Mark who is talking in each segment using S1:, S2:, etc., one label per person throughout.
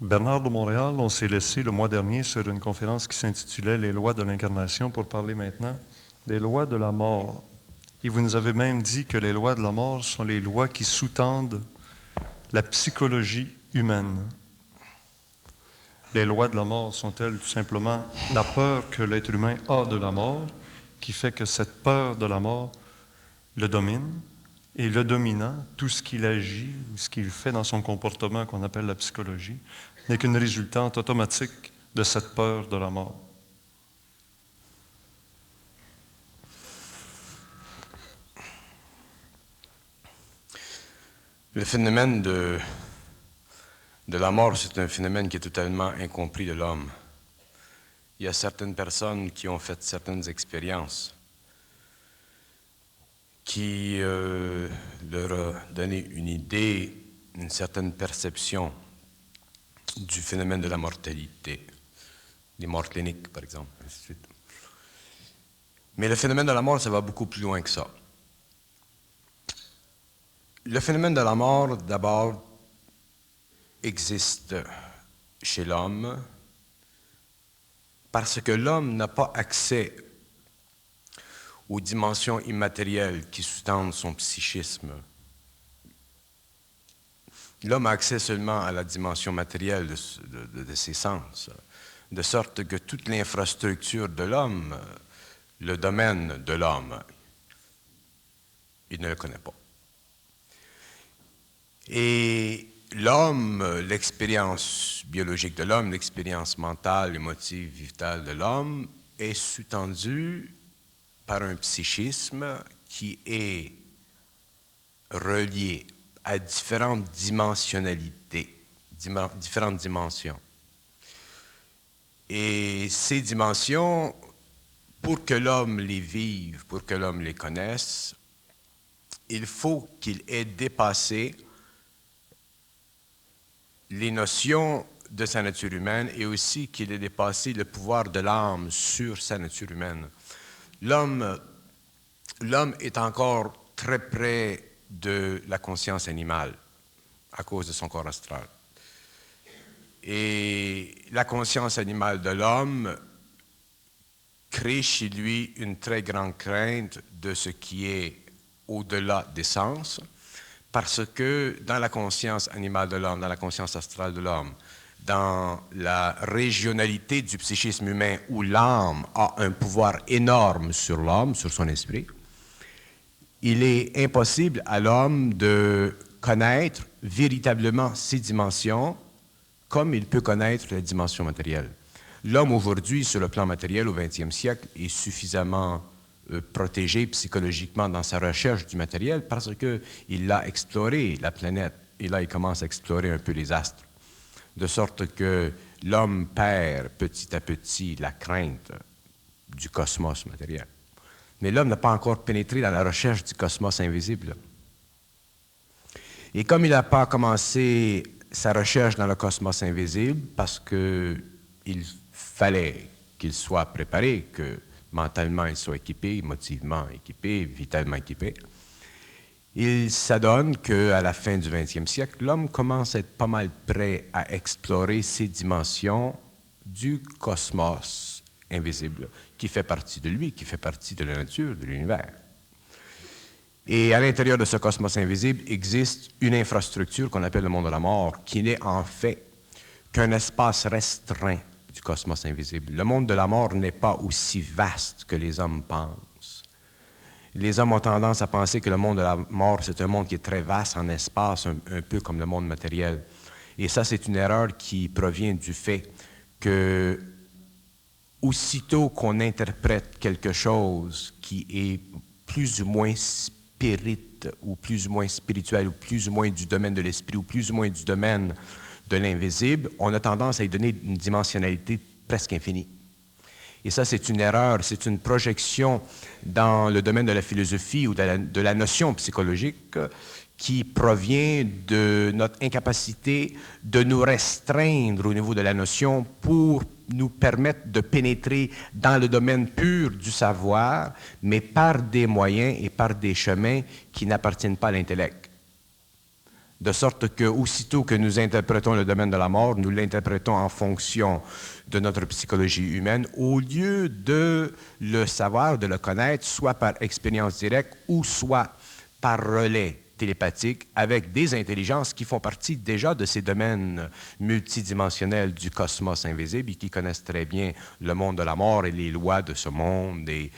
S1: Bernard de Montréal, on s'est laissé le mois dernier sur une conférence qui s'intitulait « Les lois de l'incarnation » pour parler maintenant des lois de la mort. Et vous nous avez même dit que les lois de la mort sont les lois qui sous-tendent la psychologie humaine. Les lois de la mort sont-elles tout simplement la peur que l'être humain a de la mort, qui fait que cette peur de la mort le domine, et le dominant, tout ce qu'il agit, ce qu'il fait dans son comportement qu'on appelle la psychologie, n'est qu'une résultante automatique de cette peur de la mort.
S2: Le phénomène de la mort, c'est un phénomène qui est totalement incompris de l'homme. Il y a certaines personnes qui ont fait certaines expériences qui leur a donné une idée, une certaine perception du phénomène de la mortalité, des morts cliniques, par exemple, ainsi de suite. Mais le phénomène de la mort, ça va beaucoup plus loin que ça. Le phénomène de la mort, d'abord, existe chez l'homme parce que l'homme n'a pas accès aux dimensions immatérielles qui sous-tendent son psychisme. L'homme a accès seulement à la dimension matérielle de ses sens, de sorte que toute l'infrastructure de l'homme, le domaine de l'homme, il ne le connaît pas. Et l'homme, l'expérience biologique de l'homme, l'expérience mentale, émotive, vitale de l'homme est sous-tendue par un psychisme qui est relié à différentes dimensionnalités, différentes dimensions. Et ces dimensions, pour que l'homme les vive, pour que l'homme les connaisse, il faut qu'il ait dépassé les notions de sa nature humaine et aussi qu'il ait dépassé le pouvoir de l'âme sur sa nature humaine. L'homme est encore très près de la conscience animale à cause de son corps astral. Et la conscience animale de l'homme crée chez lui une très grande crainte de ce qui est au-delà des sens, parce que dans la conscience animale de l'homme, dans la conscience astrale de l'homme, dans la régionalité du psychisme humain où l'âme a un pouvoir énorme sur l'homme, sur son esprit, il est impossible à l'homme de connaître véritablement ces dimensions comme il peut connaître les dimensions matérielles. L'homme aujourd'hui, sur le plan matériel, au XXe siècle, est suffisamment protégé psychologiquement dans sa recherche du matériel parce qu'il a exploré la planète et là, il commence à explorer un peu les astres. De sorte que l'homme perd petit à petit la crainte du cosmos matériel. Mais l'homme n'a pas encore pénétré dans la recherche du cosmos invisible. Et comme il n'a pas commencé sa recherche dans le cosmos invisible, parce qu'il fallait qu'il soit préparé, que mentalement il soit équipé, émotivement équipé, vitalement équipé, il s'adonne qu'à la fin du XXe siècle, l'homme commence à être pas mal prêt à explorer ces dimensions du cosmos invisible, qui fait partie de lui, qui fait partie de la nature, de l'univers. Et à l'intérieur de ce cosmos invisible existe une infrastructure qu'on appelle le monde de la mort, qui n'est en fait qu'un espace restreint du cosmos invisible. Le monde de la mort n'est pas aussi vaste que les hommes pensent. Les hommes ont tendance à penser que le monde de la mort, c'est un monde qui est très vaste en espace, un peu comme le monde matériel. Et ça, c'est une erreur qui provient du fait que aussitôt qu'on interprète quelque chose qui est plus ou moins spirite, ou plus ou moins spirituel, ou plus ou moins du domaine de l'esprit, ou plus ou moins du domaine de l'invisible, on a tendance à y donner une dimensionnalité presque infinie. Et ça, c'est une erreur, c'est une projection dans le domaine de la philosophie ou de la notion psychologique qui provient de notre incapacité de nous restreindre au niveau de la notion pour nous permettre de pénétrer dans le domaine pur du savoir, mais par des moyens et par des chemins qui n'appartiennent pas à l'intellect. De sorte que, aussitôt que nous interprétons le domaine de la mort, nous l'interprétons en fonction de notre psychologie humaine, au lieu de le savoir, de le connaître, soit par expérience directe ou soit par relais télépathique avec des intelligences qui font partie déjà de ces domaines multidimensionnels du cosmos invisible et qui connaissent très bien le monde de la mort et les lois de ce monde et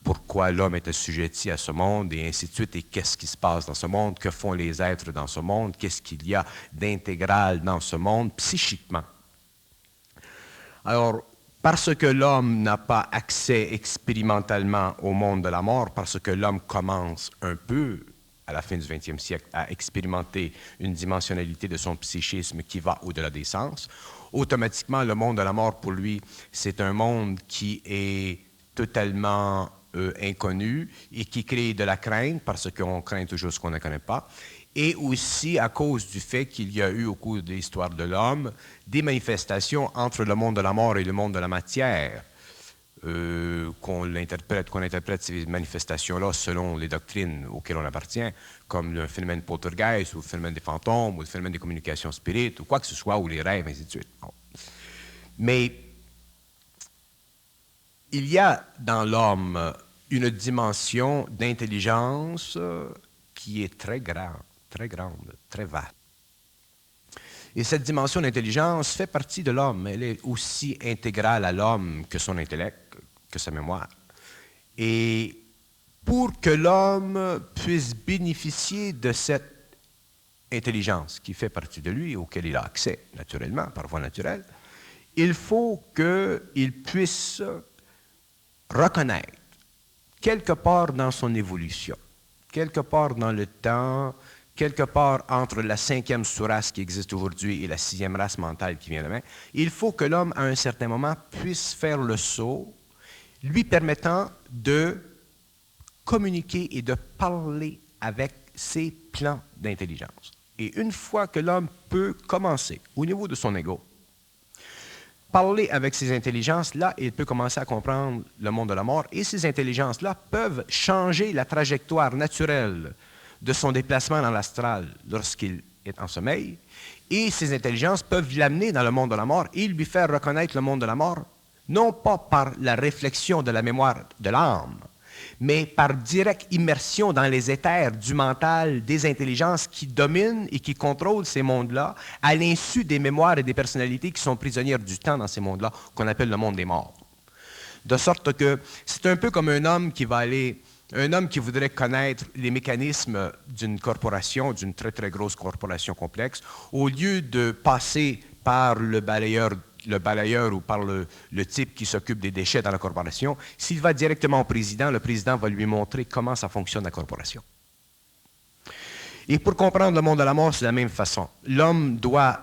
S2: pourquoi l'homme est assujetti à ce monde et ainsi de suite, et qu'est-ce qui se passe dans ce monde, que font les êtres dans ce monde, qu'est-ce qu'il y a d'intégral dans ce monde psychiquement. Alors, parce que l'homme n'a pas accès expérimentalement au monde de la mort, parce que l'homme commence un peu, à la fin du 20e siècle, à expérimenter une dimensionnalité de son psychisme qui va au-delà des sens, automatiquement, le monde de la mort, pour lui, c'est un monde qui est totalement inconnu et qui crée de la crainte parce qu'on craint toujours ce qu'on ne connaît pas, et aussi à cause du fait qu'il y a eu au cours de l'histoire de l'homme des manifestations entre le monde de la mort et le monde de la matière, qu'on interprète ces manifestations-là selon les doctrines auxquelles on appartient, comme le phénomène poltergeist ou le phénomène des fantômes ou le phénomène des communications spirites ou quoi que ce soit, ou les rêves, ainsi de suite. Bon. Mais il y a dans l'homme une dimension d'intelligence qui est très grande, très vaste. Et cette dimension d'intelligence fait partie de l'homme. Elle est aussi intégrale à l'homme que son intellect, que sa mémoire. Et pour que l'homme puisse bénéficier de cette intelligence qui fait partie de lui, auquel il a accès naturellement, par voie naturelle, il faut qu'il puisse reconnaître, quelque part dans son évolution, quelque part dans le temps, quelque part entre la 5e sous-race qui existe aujourd'hui et la 6e race mentale qui vient demain, il faut que l'homme, à un certain moment, puisse faire le saut, lui permettant de communiquer et de parler avec ses plans d'intelligence. Et une fois que l'homme peut commencer, au niveau de son ego, parler avec ces intelligences-là, il peut commencer à comprendre le monde de la mort, et ces intelligences-là peuvent changer la trajectoire naturelle de son déplacement dans l'astral lorsqu'il est en sommeil, et ces intelligences peuvent l'amener dans le monde de la mort et lui faire reconnaître le monde de la mort, non pas par la réflexion de la mémoire de l'âme, mais par directe immersion dans les éthers du mental des intelligences qui dominent et qui contrôlent ces mondes-là, à l'insu des mémoires et des personnalités qui sont prisonnières du temps dans ces mondes-là, qu'on appelle le monde des morts. De sorte que c'est un peu comme un homme qui voudrait connaître les mécanismes d'une corporation, d'une très, très grosse corporation complexe, au lieu de passer par le balayeur ou par le type qui s'occupe des déchets dans la corporation, s'il va directement au président, le président va lui montrer comment ça fonctionne la corporation. Et pour comprendre le monde de la mort, c'est de la même façon. L'homme doit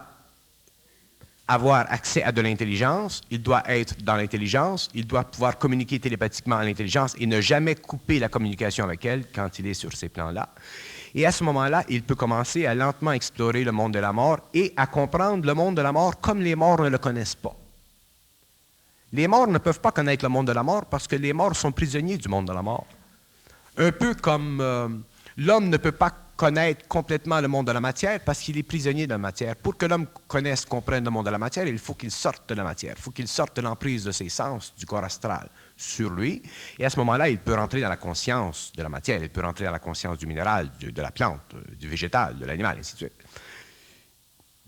S2: avoir accès à de l'intelligence, il doit être dans l'intelligence, il doit pouvoir communiquer télépathiquement à l'intelligence et ne jamais couper la communication avec elle quand il est sur ces plans-là. Et à ce moment-là, il peut commencer à lentement explorer le monde de la mort et à comprendre le monde de la mort comme les morts ne le connaissent pas. Les morts ne peuvent pas connaître le monde de la mort parce que les morts sont prisonniers du monde de la mort. Un peu comme l'homme ne peut pas connaître complètement le monde de la matière parce qu'il est prisonnier de la matière. Pour que l'homme connaisse, comprenne le monde de la matière, il faut qu'il sorte de la matière, il faut qu'il sorte de l'emprise de ses sens, du corps astral, sur lui. Et à ce moment-là, il peut rentrer dans la conscience de la matière, il peut rentrer dans la conscience du minéral, de la plante, du végétal, de l'animal, ainsi de suite.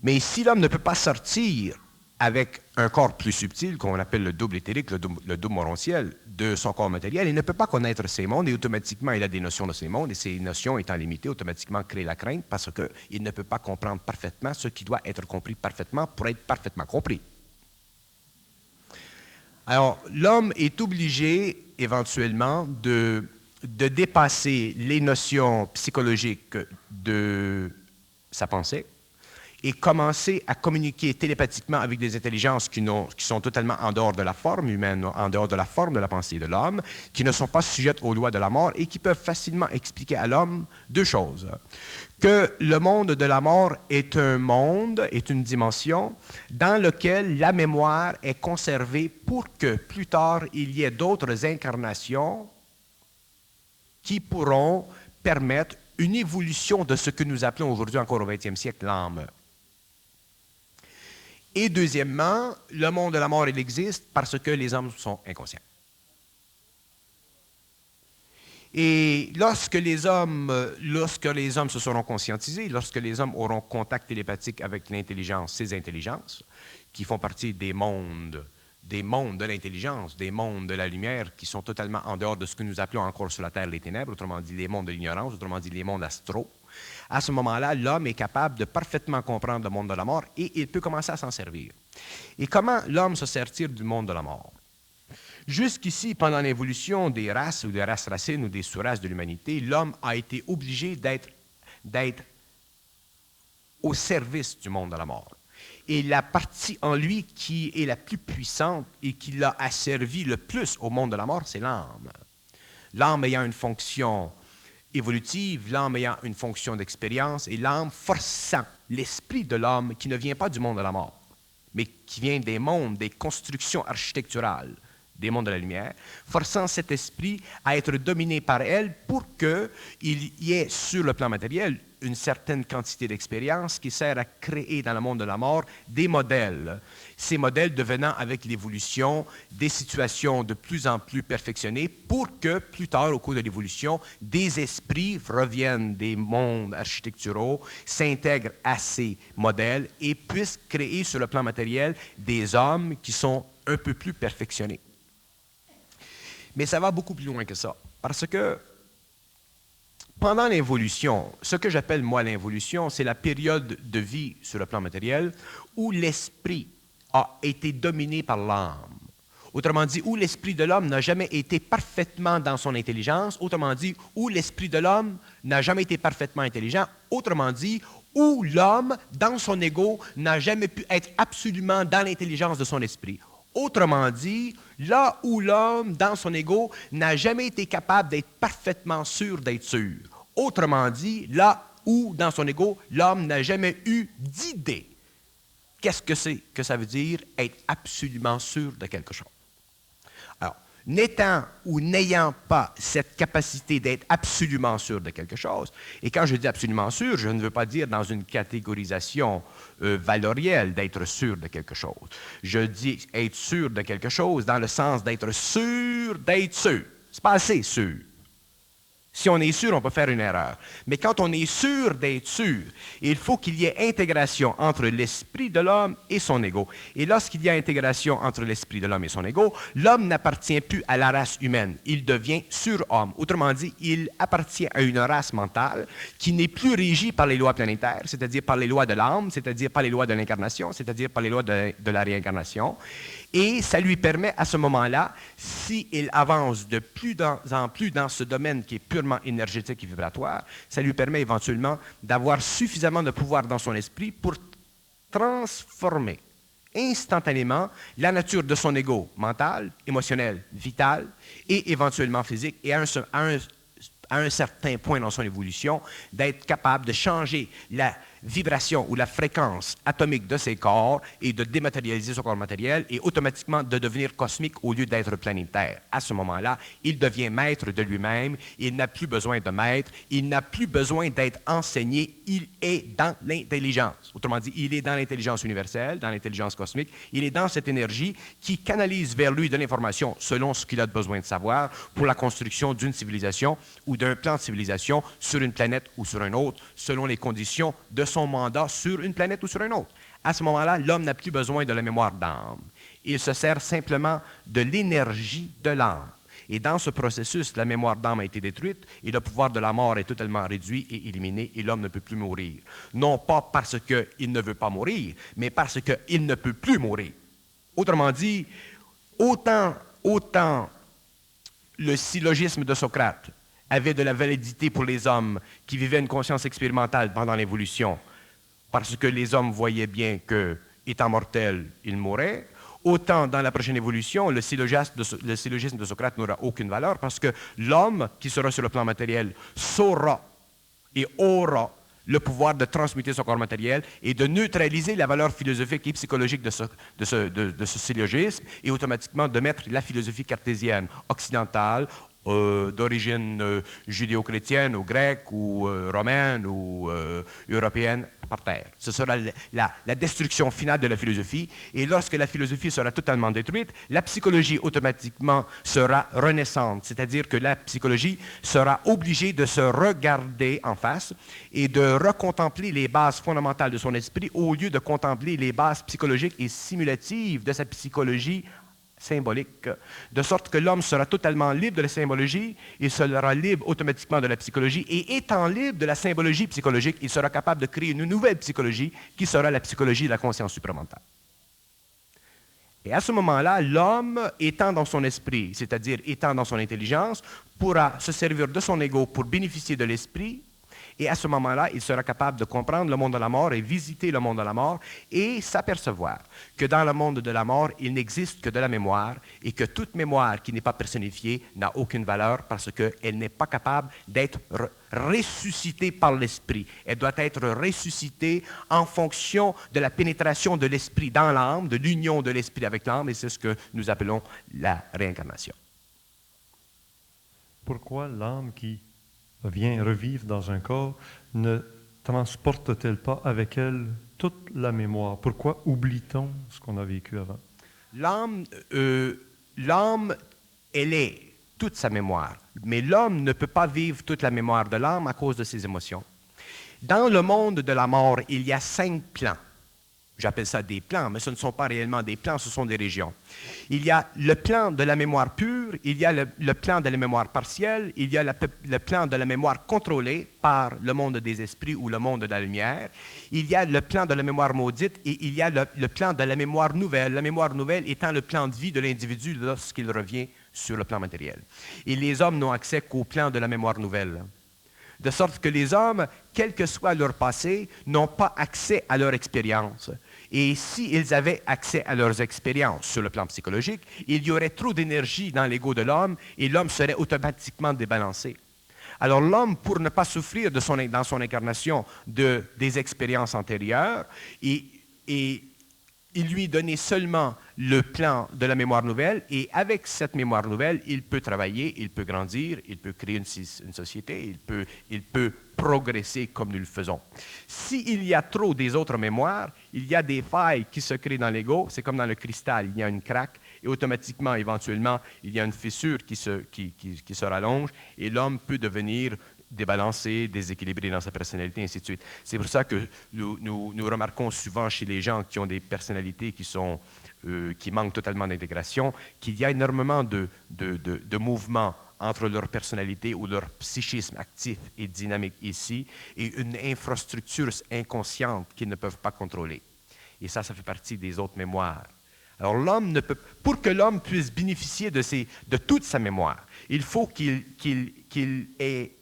S2: Mais si l'homme ne peut pas sortir avec un corps plus subtil, qu'on appelle le double éthérique, le double morontiel, de son corps matériel, il ne peut pas connaître ces mondes et automatiquement il a des notions de ces mondes et ces notions étant limitées, automatiquement créent la crainte parce qu'il ne peut pas comprendre parfaitement ce qui doit être compris parfaitement pour être parfaitement compris. Alors, l'homme est obligé éventuellement de dépasser les notions psychologiques de sa pensée et commencer à communiquer télépathiquement avec des intelligences qui sont totalement en dehors de la forme humaine, en dehors de la forme de la pensée de l'homme, qui ne sont pas sujettes aux lois de la mort et qui peuvent facilement expliquer à l'homme deux choses. Que le monde de la mort est un monde, est une dimension dans laquelle la mémoire est conservée pour que plus tard il y ait d'autres incarnations qui pourront permettre une évolution de ce que nous appelons aujourd'hui encore au 20e siècle l'âme. Et deuxièmement, le monde de la mort, il existe parce que les hommes sont inconscients. Et lorsque les hommes se seront conscientisés, lorsque les hommes auront contact télépathique avec l'intelligence, ces intelligences, qui font partie des mondes de l'intelligence, des mondes de la lumière, qui sont totalement en dehors de ce que nous appelons encore sur la Terre les ténèbres, autrement dit les mondes de l'ignorance, autrement dit les mondes astraux, à ce moment-là, l'homme est capable de parfaitement comprendre le monde de la mort et il peut commencer à s'en servir. Et comment l'homme se sert-il du monde de la mort? Jusqu'ici, pendant l'évolution des races ou des races racines ou des sous-races de l'humanité, l'homme a été obligé d'être au service du monde de la mort. Et la partie en lui qui est la plus puissante et qui l'a asservi le plus au monde de la mort, c'est l'âme. L'âme ayant une fonction évolutive, l'âme ayant une fonction d'expérience et l'âme forçant l'esprit de l'homme qui ne vient pas du monde de la mort, mais qui vient des mondes, des constructions architecturales, des mondes de la lumière, forçant cet esprit à être dominé par elle pour qu'il y ait sur le plan matériel une certaine quantité d'expérience qui sert à créer dans le monde de la mort des modèles. Ces modèles devenant avec l'évolution des situations de plus en plus perfectionnées pour que plus tard, au cours de l'évolution, des esprits reviennent des mondes architecturaux, s'intègrent à ces modèles et puissent créer sur le plan matériel des hommes qui sont un peu plus perfectionnés. Mais ça va beaucoup plus loin que ça, parce que pendant l'évolution, ce que j'appelle moi l'involution, c'est la période de vie sur le plan matériel où l'esprit a été dominé par l'âme. Autrement dit, où l'esprit de l'homme n'a jamais été parfaitement dans son intelligence, autrement dit, où l'esprit de l'homme n'a jamais été parfaitement intelligent, autrement dit, où l'homme, dans son ego, n'a jamais pu être absolument dans l'intelligence de son esprit. Autrement dit, là où l'homme, dans son ego, n'a jamais été capable d'être parfaitement sûr d'être sûr. Autrement dit, là où, dans son ego, l'homme n'a jamais eu d'idée. Qu'est-ce que c'est que ça veut dire être absolument sûr de quelque chose? Alors, n'étant ou n'ayant pas cette capacité d'être absolument sûr de quelque chose, et quand je dis absolument sûr, je ne veux pas dire dans une catégorisation valorielle d'être sûr de quelque chose. Je dis être sûr de quelque chose dans le sens d'être sûr d'être sûr. C'est pas assez sûr. Si on est sûr, on peut faire une erreur. Mais quand on est sûr d'être sûr, il faut qu'il y ait intégration entre l'esprit de l'homme et son ego. Et lorsqu'il y a intégration entre l'esprit de l'homme et son ego, l'homme n'appartient plus à la race humaine. Il devient surhomme. Autrement dit, il appartient à une race mentale qui n'est plus régie par les lois planétaires, c'est-à-dire par les lois de l'âme, c'est-à-dire par les lois de l'incarnation, c'est-à-dire par les lois de la réincarnation. Et ça lui permet à ce moment-là, s'il avance de plus en plus dans ce domaine qui est purement énergétique et vibratoire, ça lui permet éventuellement d'avoir suffisamment de pouvoir dans son esprit pour transformer instantanément la nature de son ego mental, émotionnel, vital et éventuellement physique et à un certain point dans son évolution, d'être capable de changer la vibration ou la fréquence atomique de ses corps et de dématérialiser son corps matériel et automatiquement de devenir cosmique au lieu d'être planétaire. À ce moment-là, il devient maître de lui-même, il n'a plus besoin de maître, il n'a plus besoin d'être enseigné, il est dans l'intelligence. Autrement dit, il est dans l'intelligence universelle, dans l'intelligence cosmique, il est dans cette énergie qui canalise vers lui de l'information selon ce qu'il a besoin de savoir pour la construction d'une civilisation ou d'un plan de civilisation sur une planète ou sur une autre, selon les conditions de son mandat sur une planète ou sur une autre. À ce moment-là, l'homme n'a plus besoin de la mémoire d'âme. Il se sert simplement de l'énergie de l'âme. Et dans ce processus, la mémoire d'âme a été détruite et le pouvoir de la mort est totalement réduit et éliminé et l'homme ne peut plus mourir. Non pas parce qu'il ne veut pas mourir, mais parce qu'il ne peut plus mourir. Autrement dit, autant le syllogisme de Socrate avait de la validité pour les hommes qui vivaient une conscience expérimentale pendant l'évolution, parce que les hommes voyaient bien que, étant mortels, ils mouraient, autant dans la prochaine évolution, le syllogisme de Socrate n'aura aucune valeur, parce que l'homme qui sera sur le plan matériel saura et aura le pouvoir de transmuter son corps matériel et de neutraliser la valeur philosophique et psychologique de ce syllogisme et automatiquement de mettre la philosophie cartésienne occidentale d'origine judéo-chrétienne ou grecque ou romaine ou européenne par terre. Ce sera la destruction finale de la philosophie. Et lorsque la philosophie sera totalement détruite, la psychologie automatiquement sera renaissante. C'est-à-dire que la psychologie sera obligée de se regarder en face et de recontempler les bases fondamentales de son esprit au lieu de contempler les bases psychologiques et simulatives de sa psychologie symbolique, de sorte que l'homme sera totalement libre de la symbologie, il sera libre automatiquement de la psychologie, et étant libre de la symbologie psychologique, il sera capable de créer une nouvelle psychologie qui sera la psychologie de la conscience supramentale. Et à ce moment-là, l'homme, étant dans son esprit, c'est-à-dire étant dans son intelligence, pourra se servir de son ego pour bénéficier de l'esprit. Et à ce moment-là, il sera capable de comprendre le monde de la mort et visiter le monde de la mort et s'apercevoir que dans le monde de la mort, il n'existe que de la mémoire et que toute mémoire qui n'est pas personnifiée n'a aucune valeur parce qu'elle n'est pas capable d'être ressuscitée par l'esprit. Elle doit être ressuscitée en fonction de la pénétration de l'esprit dans l'âme, de l'union de l'esprit avec l'âme, et c'est ce que nous appelons la réincarnation.
S1: Pourquoi l'âme qui vient revivre dans un corps ne transporte-t-elle pas avec elle toute la mémoire? Pourquoi oublie-t-on ce qu'on a vécu avant?
S2: L'âme, elle est toute sa mémoire, mais l'homme ne peut pas vivre toute la mémoire de l'âme à cause de ses émotions. Dans le monde de la mort, il y a 5 plans. J'appelle ça des plans, mais ce ne sont pas réellement des plans, ce sont des régions. Il y a le plan de la mémoire pure, il y a le plan de la mémoire partielle, il y a le plan de la mémoire contrôlée par le monde des esprits ou le monde de la lumière, il y a le plan de la mémoire maudite et il y a le plan de la mémoire nouvelle. La mémoire nouvelle étant le plan de vie de l'individu lorsqu'il revient sur le plan matériel. Et les hommes n'ont accès qu'au plan de la mémoire nouvelle. De sorte que les hommes, quel que soit leur passé, n'ont pas accès à leur expérience. Et s'ils avaient accès à leurs expériences sur le plan psychologique, il y aurait trop d'énergie dans l'ego de l'homme et l'homme serait automatiquement débalancé. Alors l'homme, pour ne pas souffrir dans son incarnation des expériences antérieures, il lui donnait seulement le plan de la mémoire nouvelle et avec cette mémoire nouvelle, il peut travailler, il peut grandir, il peut créer une société, il peut progresser comme nous le faisons. S'il y a trop des autres mémoires, il y a des failles qui se créent dans l'ego, c'est comme dans le cristal, il y a une craque et automatiquement, éventuellement, il y a une fissure qui se rallonge et l'homme peut devenir débalancé, déséquilibré dans sa personnalité, ainsi de suite. C'est pour ça que nous remarquons souvent chez les gens qui ont des personnalités qui manquent totalement d'intégration, qu'il y a énormément de mouvements entre leur personnalité ou leur psychisme actif et dynamique ici et une infrastructure inconsciente qu'ils ne peuvent pas contrôler. Et ça fait partie des autres mémoires. Alors l'homme ne peut, pour que l'homme puisse bénéficier de toute sa mémoire, il faut qu'il ait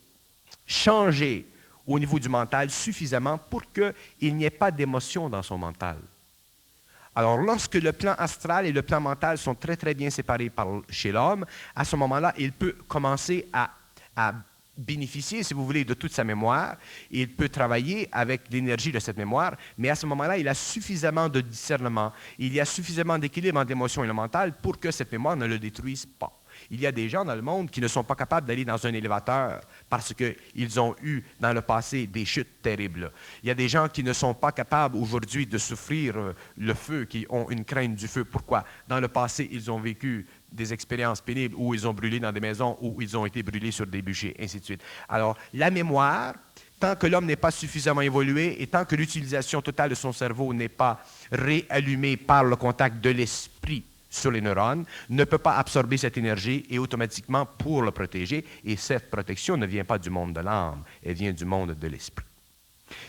S2: changé au niveau du mental suffisamment pour qu'il n'y ait pas d'émotion dans son mental. Alors, lorsque le plan astral et le plan mental sont très, très bien séparés chez l'homme, à ce moment-là, il peut commencer à bénéficier, si vous voulez, de toute sa mémoire. Il peut travailler avec l'énergie de cette mémoire, mais à ce moment-là, il a suffisamment de discernement, il y a suffisamment d'équilibre entre l'émotion et le mental pour que cette mémoire ne le détruise pas. Il y a des gens dans le monde qui ne sont pas capables d'aller dans un élévateur parce qu'ils ont eu dans le passé des chutes terribles. Il y a des gens qui ne sont pas capables aujourd'hui de souffrir le feu, qui ont une crainte du feu. Pourquoi? Dans le passé, ils ont vécu des expériences pénibles où ils ont brûlé dans des maisons, où ils ont été brûlés sur des bûchers, ainsi de suite. Alors, la mémoire, tant que l'homme n'est pas suffisamment évolué et tant que l'utilisation totale de son cerveau n'est pas réallumée par le contact de l'esprit sur les neurones, ne peut pas absorber cette énergie et automatiquement pour le protéger. Et cette protection ne vient pas du monde de l'âme, elle vient du monde de l'esprit.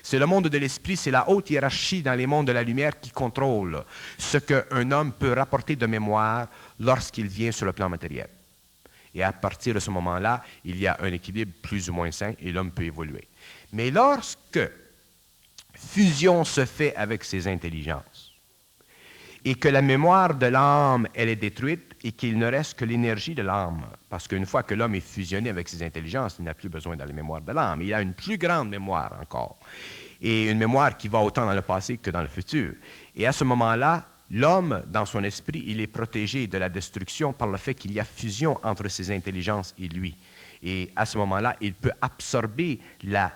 S2: C'est le monde de l'esprit, c'est la haute hiérarchie dans les mondes de la lumière qui contrôle ce qu'un homme peut rapporter de mémoire lorsqu'il vient sur le plan matériel. Et à partir de ce moment-là, il y a un équilibre plus ou moins sain et l'homme peut évoluer. Mais lorsque fusion se fait avec ses intelligences, et que la mémoire de l'âme, elle est détruite et qu'il ne reste que l'énergie de l'âme. Parce qu'une fois que l'homme est fusionné avec ses intelligences, il n'a plus besoin de la mémoire de l'âme. Il a une plus grande mémoire encore. Et une mémoire qui va autant dans le passé que dans le futur. Et à ce moment-là, L'homme, dans son esprit, il est protégé de la destruction par le fait qu'il y a fusion entre ses intelligences et lui. Et à ce moment-là, il peut absorber leur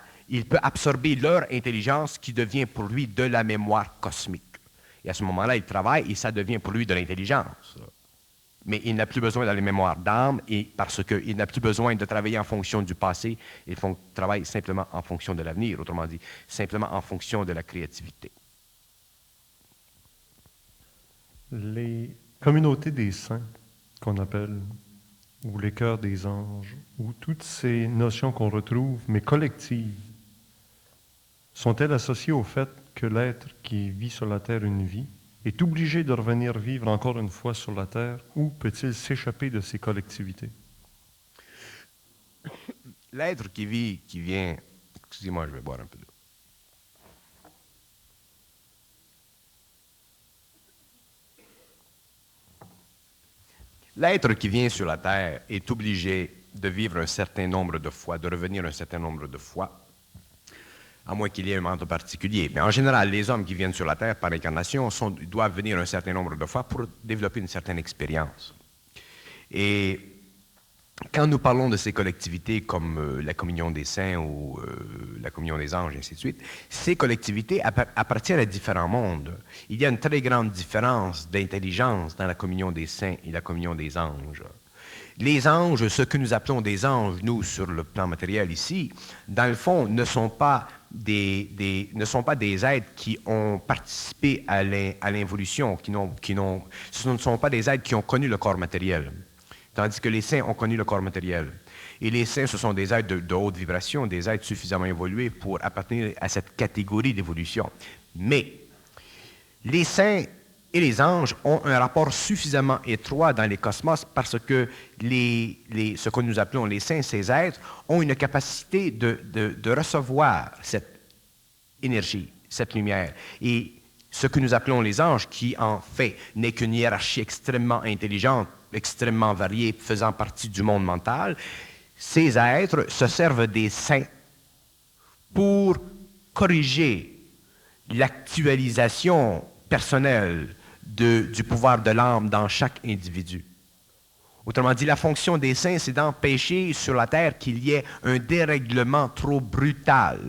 S2: intelligence qui devient pour lui de la mémoire cosmique. Et à ce moment-là, il travaille et ça devient pour lui de l'intelligence. Mais il n'a plus besoin de la mémoire d'âme parce qu'il n'a plus besoin de travailler en fonction du passé, il travaille simplement en fonction de l'avenir, autrement dit, simplement en fonction de la créativité.
S1: Les communautés des saints, qu'on appelle, ou les cœurs des anges, ou toutes ces notions qu'on retrouve, mais collectives, sont-elles associées au fait que l'être qui vit sur la Terre une vie est obligé de revenir vivre encore une fois sur la Terre, ou peut-il s'échapper de ces collectivités?
S2: L'être qui vient... Excusez-moi, je vais boire un peu d'eau. L'être qui vient sur la Terre est obligé de vivre un certain nombre de fois, de revenir un certain nombre de fois, à moins qu'il y ait un mandat particulier. Mais en général, les hommes qui viennent sur la Terre par incarnation doivent venir un certain nombre de fois pour développer une certaine expérience. Et quand nous parlons de ces collectivités comme la communion des saints ou la communion des anges, et ainsi de suite, ces collectivités appartiennent à différents mondes. Il y a une très grande différence d'intelligence dans la communion des saints et la communion des anges. Les anges, ce que nous appelons des anges, nous, sur le plan matériel ici, dans le fond, ne sont pas des êtres qui ont participé à l'involution, ce ne sont pas des êtres qui ont connu le corps matériel, tandis que les saints ont connu le corps matériel. Et les saints, ce sont des êtres de haute vibration, des êtres suffisamment évolués pour appartenir à cette catégorie d'évolution. Mais les saints et les anges ont un rapport suffisamment étroit dans les cosmos parce que ce que nous appelons les saints, ces êtres, ont une capacité de recevoir cette énergie, cette lumière. Et ce que nous appelons les anges, qui en fait n'est qu'une hiérarchie extrêmement intelligente, extrêmement variée, faisant partie du monde mental, ces êtres se servent des saints pour corriger l'actualisation personnelle du pouvoir de l'âme dans chaque individu. Autrement dit, la fonction des saints, c'est d'empêcher sur la Terre qu'il y ait un dérèglement trop brutal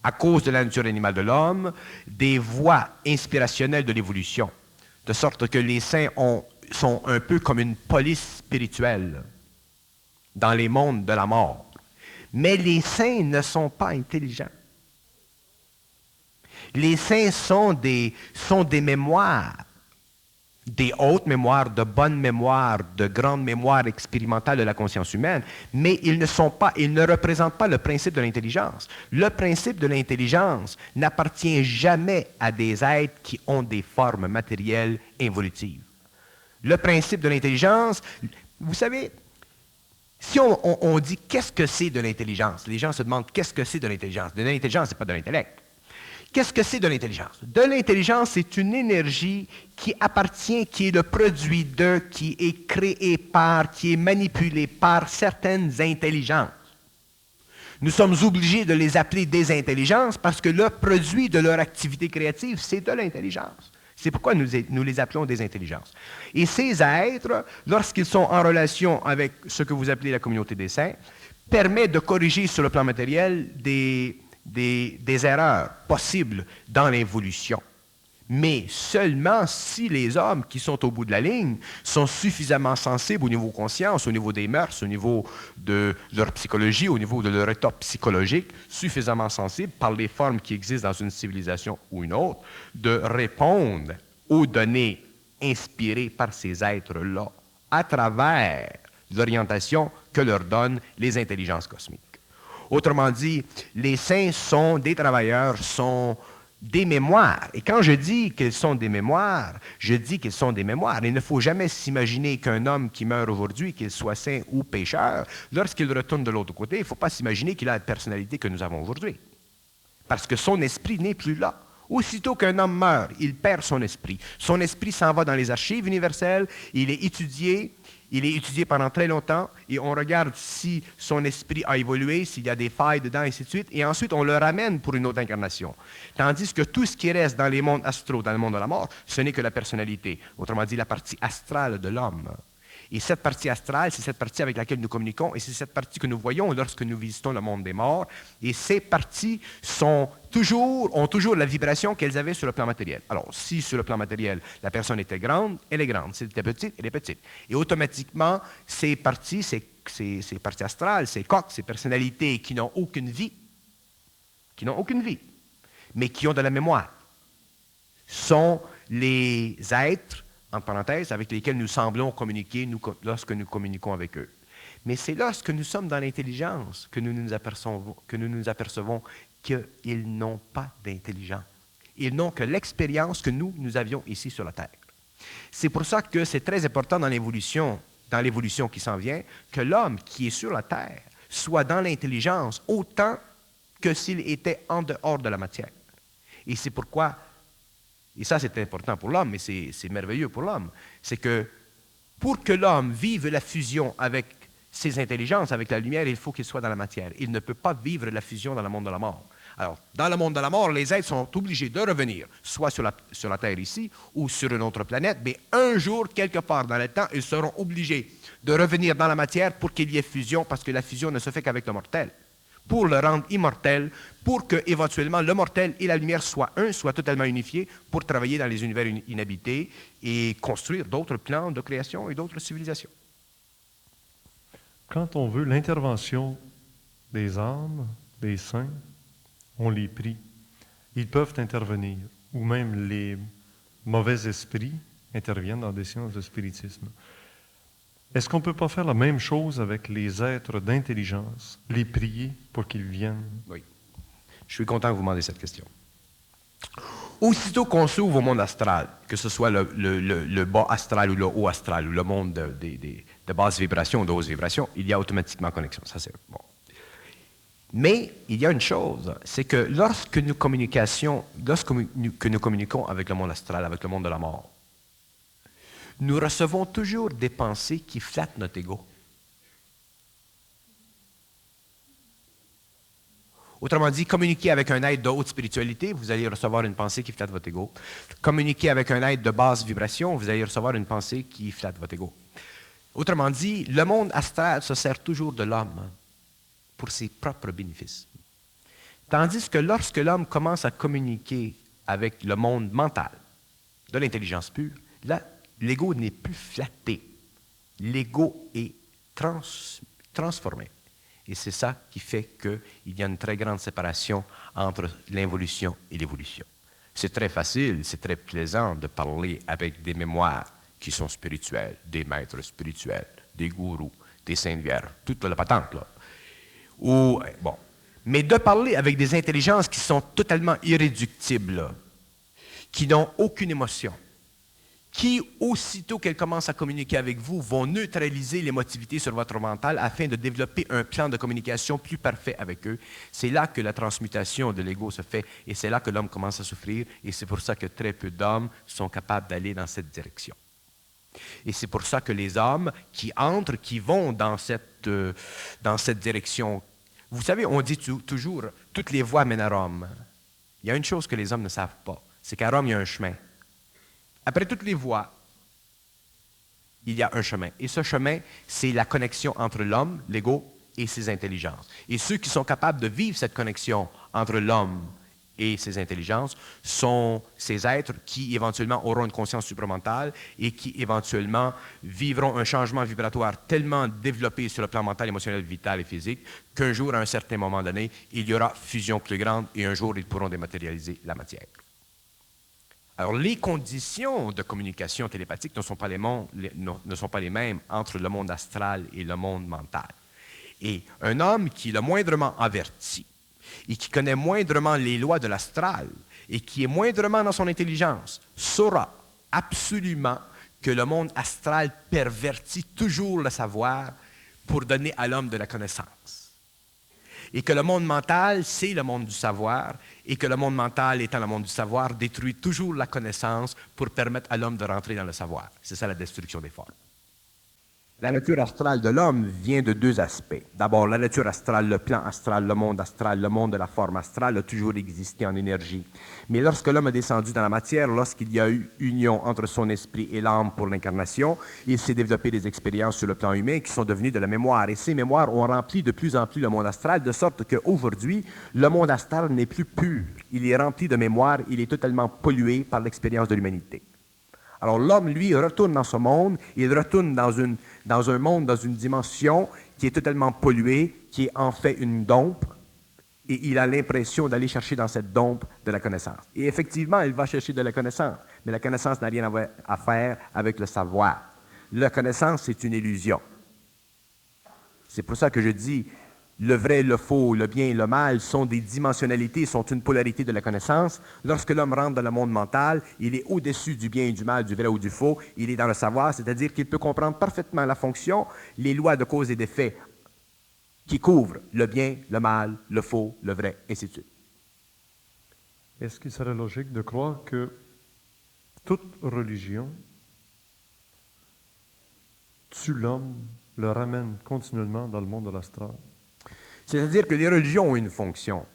S2: à cause de la nature animale de l'homme, des voies inspirationnelles de l'évolution, de sorte que les saints sont un peu comme une police spirituelle dans les mondes de la mort. Mais les saints ne sont pas intelligents. Les saints sont des mémoires, des hautes mémoires, de bonnes mémoires, de grandes mémoires expérimentales de la conscience humaine, mais ils ne représentent pas le principe de l'intelligence. Le principe de l'intelligence n'appartient jamais à des êtres qui ont des formes matérielles involutives. Le principe de l'intelligence, vous savez, si on dit qu'est-ce que c'est de l'intelligence, les gens se demandent qu'est-ce que c'est de l'intelligence. De l'intelligence, ce n'est pas de l'intellect. Qu'est-ce que c'est de l'intelligence? De l'intelligence, c'est une énergie qui appartient, qui est le produit qui est créé par, qui est manipulé par certaines intelligences. Nous sommes obligés de les appeler des intelligences parce que le produit de leur activité créative, c'est de l'intelligence. C'est pourquoi nous les appelons des intelligences. Et ces êtres, lorsqu'ils sont en relation avec ce que vous appelez la communauté des saints, permettent de corriger sur le plan matériel des erreurs possibles dans l'évolution. Mais seulement si les hommes qui sont au bout de la ligne sont suffisamment sensibles au niveau conscience, au niveau des mœurs, au niveau de leur psychologie, au niveau de leur état psychologique, suffisamment sensibles par les formes qui existent dans une civilisation ou une autre, de répondre aux données inspirées par ces êtres-là à travers l'orientation que leur donnent les intelligences cosmiques. Autrement dit, les saints sont des travailleurs, sont des mémoires. Et quand je dis qu'ils sont des mémoires, je dis qu'ils sont des mémoires. Il ne faut jamais s'imaginer qu'un homme qui meurt aujourd'hui, qu'il soit saint ou pécheur, lorsqu'il retourne de l'autre côté, il ne faut pas s'imaginer qu'il a la personnalité que nous avons aujourd'hui. Parce que son esprit n'est plus là. Aussitôt qu'un homme meurt, il perd son esprit. Son esprit s'en va dans les archives universelles, il est étudié pendant très longtemps, et on regarde si son esprit a évolué, s'il y a des failles dedans, et ainsi de suite, et ensuite on le ramène pour une autre incarnation. Tandis que tout ce qui reste dans les mondes astraux, dans le monde de la mort, ce n'est que la personnalité, autrement dit la partie astrale de l'homme. Et cette partie astrale, c'est cette partie avec laquelle nous communiquons, et c'est cette partie que nous voyons lorsque nous visitons le monde des morts. Et ces parties ont toujours la vibration qu'elles avaient sur le plan matériel. Alors, si sur le plan matériel, la personne était grande, elle est grande. Si elle était petite, elle est petite. Et automatiquement, ces parties astrales, ces coques, ces personnalités qui n'ont aucune vie, mais qui ont de la mémoire, sont les êtres, entre parenthèses, avec lesquels nous semblons communiquer lorsque nous communiquons avec eux. Mais c'est lorsque nous sommes dans l'intelligence que nous nous apercevons qu'ils n'ont pas d'intelligence. Ils n'ont que l'expérience que nous avions ici sur la Terre. C'est pour ça que c'est très important dans l'évolution qui s'en vient, que l'homme qui est sur la Terre soit dans l'intelligence autant que s'il était en dehors de la matière. Et c'est pourquoi, et ça c'est important pour l'homme, mais c'est merveilleux pour l'homme, c'est que pour que l'homme vive la fusion avec ses intelligences, avec la lumière, il faut qu'il soit dans la matière. Il ne peut pas vivre la fusion dans le monde de la mort. Alors, dans le monde de la mort, les êtres sont obligés de revenir, soit sur la Terre ici, ou sur une autre planète, mais un jour, quelque part dans le temps, ils seront obligés de revenir dans la matière pour qu'il y ait fusion, parce que la fusion ne se fait qu'avec le mortel. Pour le rendre immortel, pour que éventuellement le mortel et la lumière soient totalement unifiés, pour travailler dans les univers inhabités et construire d'autres plans de création et d'autres civilisations.
S1: Quand on veut l'intervention des âmes, des saints, on les prie. Ils peuvent intervenir, ou même les mauvais esprits interviennent dans des sciences de spiritisme. Est-ce qu'on ne peut pas faire la même chose avec les êtres d'intelligence, les prier pour qu'ils viennent?
S2: Oui. Je suis content que vous demandez cette question. Aussitôt qu'on s'ouvre au monde astral, que ce soit le bas astral ou le haut astral, ou le monde de basse vibration ou de haute vibration, il y a automatiquement connexion. Ça, c'est bon. Mais il y a une chose, c'est que lorsque nous communiquons avec le monde astral, avec le monde de la mort, nous recevons toujours des pensées qui flattent notre ego. Autrement dit, communiquer avec un être de haute spiritualité, vous allez recevoir une pensée qui flatte votre ego. Communiquer avec un être de basse vibration, vous allez recevoir une pensée qui flatte votre ego. Autrement dit, le monde astral se sert toujours de l'homme pour ses propres bénéfices. Tandis que lorsque l'homme commence à communiquer avec le monde mental, de l'intelligence pure, là, l'ego n'est plus flatté. L'ego est transformé. Et c'est ça qui fait qu'il y a une très grande séparation entre l'involution et l'évolution. C'est très facile, c'est très plaisant de parler avec des mémoires qui sont spirituelles, des maîtres spirituels, des gourous, des saintes vierges, toute la patente, là. Mais de parler avec des intelligences qui sont totalement irréductibles, qui n'ont aucune émotion, qui, aussitôt qu'elles commencent à communiquer avec vous, vont neutraliser l'émotivité sur votre mental afin de développer un plan de communication plus parfait avec eux. C'est là que la transmutation de l'ego se fait et c'est là que l'homme commence à souffrir et c'est pour ça que très peu d'hommes sont capables d'aller dans cette direction. Et c'est pour ça que les hommes qui vont dans cette direction, vous savez, on dit toujours, toutes les voies mènent à Rome. Il y a une chose que les hommes ne savent pas, c'est qu'à Rome, il y a un chemin. Après toutes les voies, il y a un chemin. Et ce chemin, c'est la connexion entre l'homme, l'ego, et ses intelligences. Et ceux qui sont capables de vivre cette connexion entre l'homme et ses intelligences sont ces êtres qui éventuellement auront une conscience supramentale et qui éventuellement vivront un changement vibratoire tellement développé sur le plan mental, émotionnel, vital et physique qu'un jour, à un certain moment donné, il y aura fusion plus grande et un jour, ils pourront dématérialiser la matière. Alors, les conditions de communication télépathique ne sont pas les mêmes entre le monde astral et le monde mental. Et un homme qui est le moindrement averti et qui connaît moindrement les lois de l'astral et qui est moindrement dans son intelligence saura absolument que le monde astral pervertit toujours le savoir pour donner à l'homme de la connaissance. et que le monde mental, c'est le monde du savoir, et que le monde mental, étant le monde du savoir, détruit toujours la connaissance pour permettre à l'homme de rentrer dans le savoir. C'est ça la destruction des formes. La nature astrale de l'homme vient de deux aspects. D'abord, la nature astrale, le plan astral, le monde de la forme astrale a toujours existé en énergie. Mais lorsque l'homme est descendu dans la matière, lorsqu'il y a eu union entre son esprit et l'âme pour l'incarnation, il s'est développé des expériences sur le plan humain qui sont devenues de la mémoire. Et ces mémoires ont rempli de plus en plus le monde astral, de sorte qu'aujourd'hui, le monde astral n'est plus pur. Il est rempli de mémoire, il est totalement pollué par l'expérience de l'humanité. Alors l'homme, lui, retourne dans ce monde, il retourne dans un monde, dans une dimension qui est totalement polluée, qui est en fait une dompe, et il a l'impression d'aller chercher dans cette dompe de la connaissance. Et effectivement, il va chercher de la connaissance, mais la connaissance n'a rien à faire avec le savoir. La connaissance, c'est une illusion. C'est pour ça que je dis, le vrai, le faux, le bien et le mal sont des dimensionnalités, sont une polarité de la connaissance. Lorsque l'homme rentre dans le monde mental, il est au-dessus du bien et du mal, du vrai ou du faux. Il est dans le savoir, c'est-à-dire qu'il peut comprendre parfaitement la fonction, les lois de cause et d'effet qui couvrent le bien, le mal, le faux, le vrai, et ainsi de suite.
S1: Est-ce qu'il serait logique de croire que toute religion tue l'homme, le ramène continuellement dans le monde de l'astral?
S2: C'est-à-dire que les religions ont une fonction.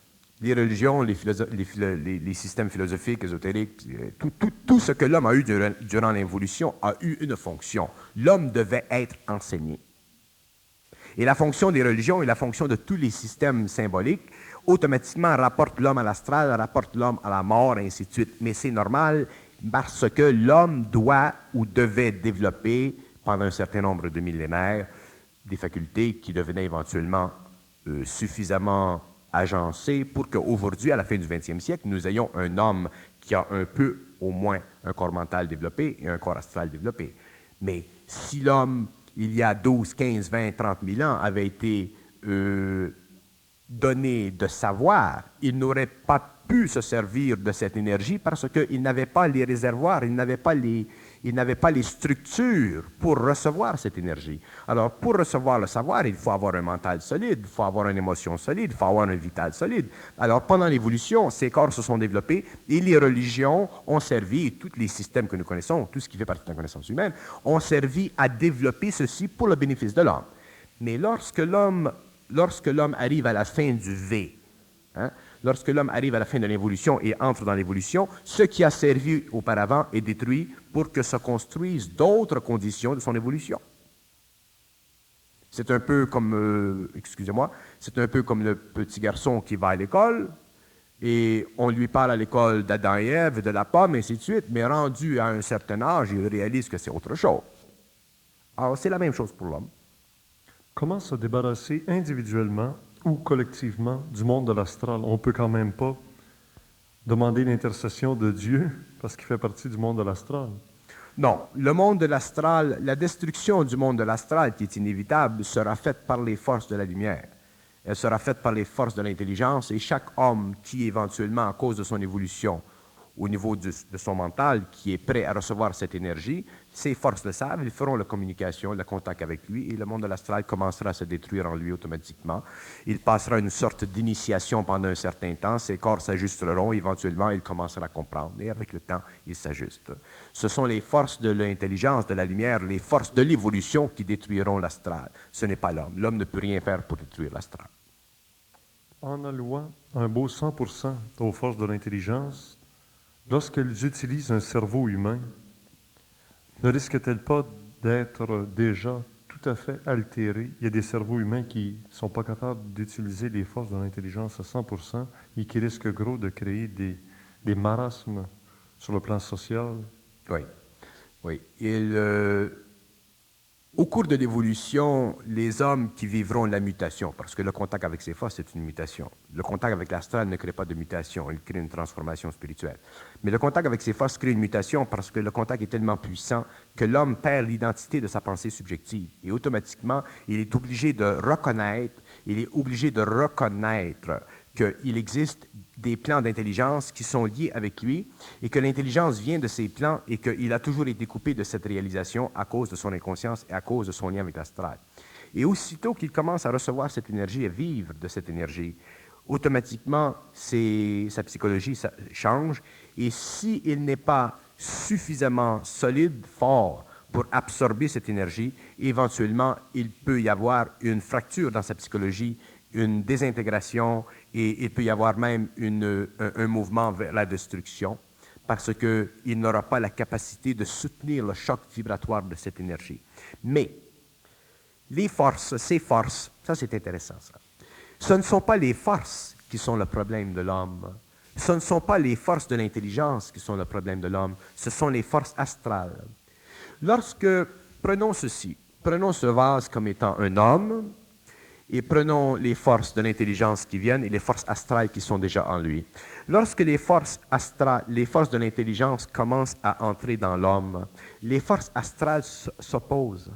S2: Les religions, les systèmes philosophiques, ésotériques, tout ce que l'homme a eu durant l'évolution a eu une fonction. L'homme devait être enseigné. Et la fonction des religions et la fonction de tous les systèmes symboliques automatiquement rapportent l'homme à l'astral, rapportent l'homme à la mort, et ainsi de suite. Mais c'est normal parce que l'homme doit ou devait développer, pendant un certain nombre de millénaires, des facultés qui devenaient éventuellement suffisamment agencé pour qu'aujourd'hui, à la fin du 20e siècle, nous ayons un homme qui a un peu, au moins, un corps mental développé et un corps astral développé. Mais si l'homme, il y a 12, 15, 20, 30 000 ans, avait été donné de savoir, il n'aurait pas pu se servir de cette énergie parce qu'il n'avait pas les réservoirs, il n'avait pas les structures pour recevoir cette énergie. Alors, pour recevoir le savoir, il faut avoir un mental solide, il faut avoir une émotion solide, il faut avoir un vital solide. Alors, pendant l'évolution, ces corps se sont développés et les religions ont servi, et tous les systèmes que nous connaissons, tout ce qui fait partie de la connaissance humaine, ont servi à développer ceci pour le bénéfice de l'homme. Mais lorsque l'homme arrive à la fin du V, lorsque l'homme arrive à la fin de l'évolution et entre dans l'évolution, ce qui a servi auparavant est détruit pour que se construisent d'autres conditions de son évolution. C'est un peu comme, c'est un peu comme le petit garçon qui va à l'école et on lui parle à l'école d'Adam et Ève, de la pomme, et ainsi de suite, mais rendu à un certain âge, il réalise que c'est autre chose. Alors, c'est la même chose pour l'homme.
S1: Comment se débarrasser individuellement ou collectivement du monde de l'astral? On ne peut quand même pas demander l'intercession de Dieu parce qu'il fait partie du monde de l'astral.
S2: Non, le monde de l'astral, la destruction du monde de l'astral qui est inévitable sera faite par les forces de la lumière. Elle sera faite par les forces de l'intelligence et chaque homme qui éventuellement, à cause de son évolution, au niveau de son mental, qui est prêt à recevoir cette énergie, ces forces le savent, ils feront la communication, le contact avec lui, et le monde de l'astral commencera à se détruire en lui automatiquement. Il passera une sorte d'initiation pendant un certain temps, ses corps s'ajusteront, éventuellement il commencera à comprendre, et avec le temps, il s'ajuste. Ce sont les forces de l'intelligence, de la lumière, les forces de l'évolution qui détruiront l'astral. Ce n'est pas l'homme. L'homme ne peut rien faire pour détruire l'astral.
S1: En allouant un beau 100% aux forces de l'intelligence, lorsqu'elles utilisent un cerveau humain, ne risque-t-elle pas d'être déjà tout à fait altérée? Il y a des cerveaux humains qui ne sont pas capables d'utiliser les forces de l'intelligence à 100% et qui risquent gros de créer des marasmes sur le plan social.
S2: Oui. Au cours de l'évolution, les hommes qui vivront la mutation, parce que le contact avec ces forces, c'est une mutation. Le contact avec l'astral ne crée pas de mutation, il crée une transformation spirituelle. Mais le contact avec ces forces crée une mutation parce que le contact est tellement puissant que l'homme perd l'identité de sa pensée subjective. Et automatiquement, il est obligé de reconnaître qu'il existe des plans d'intelligence qui sont liés avec lui et que l'intelligence vient de ces plans et qu'il a toujours été coupé de cette réalisation à cause de son inconscience et à cause de son lien avec l'astral. Et aussitôt qu'il commence à recevoir cette énergie et vivre de cette énergie, automatiquement, sa psychologie change. Et s'il n'est pas suffisamment solide, fort, pour absorber cette énergie, éventuellement, il peut y avoir une fracture dans sa psychologie, une désintégration, et il peut y avoir même un mouvement vers la destruction, parce qu'il n'aura pas la capacité de soutenir le choc vibratoire de cette énergie. Mais les forces, ces forces, ça c'est intéressant ça. Ce ne sont pas les forces qui sont le problème de l'homme. Ce ne sont pas les forces de l'intelligence qui sont le problème de l'homme. Ce sont les forces astrales. Prenons ceci, prenons ce vase comme étant un homme et prenons les forces de l'intelligence qui viennent et les forces astrales qui sont déjà en lui. Lorsque les forces astrales, les forces de l'intelligence commencent à entrer dans l'homme, les forces astrales s'opposent.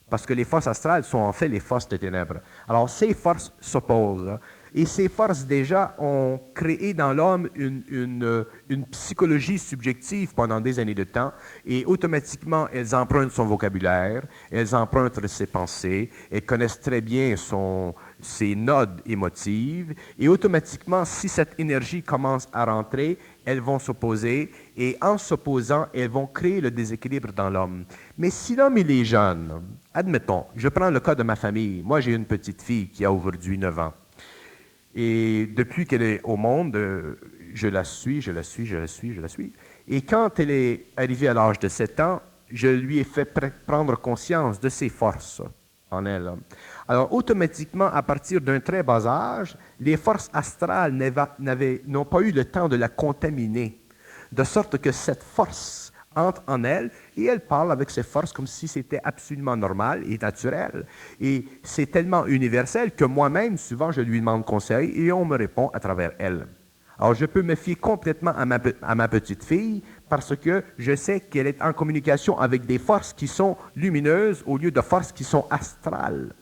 S2: Parce que les forces astrales sont en fait les forces des ténèbres. Alors ces forces s'opposent. Et ces forces déjà ont créé dans l'homme une psychologie subjective pendant des années de temps, et automatiquement elles empruntent son vocabulaire, elles empruntent ses pensées, elles connaissent très bien ses nodes émotives, et automatiquement, si cette énergie commence à rentrer, elles vont s'opposer, et en s'opposant, elles vont créer le déséquilibre dans l'homme. Mais si l'homme il est jeune, admettons, je prends le cas de ma famille, moi j'ai une petite fille qui a aujourd'hui 9 ans. Et depuis qu'elle est au monde, je la suis. Et quand elle est arrivée à l'âge de 7 ans, je lui ai fait prendre conscience de ses forces en elle. Alors, automatiquement, à partir d'un très bas âge, les forces astrales n'ont pas eu le temps de la contaminer, de sorte que cette force entre en elle et elle parle avec ses forces comme si c'était absolument normal et naturel. Et c'est tellement universel que moi-même, souvent, je lui demande conseil et on me répond à travers elle. Alors, je peux me fier complètement à ma petite fille parce que je sais qu'elle est en communication avec des forces qui sont lumineuses au lieu de forces qui sont astrales.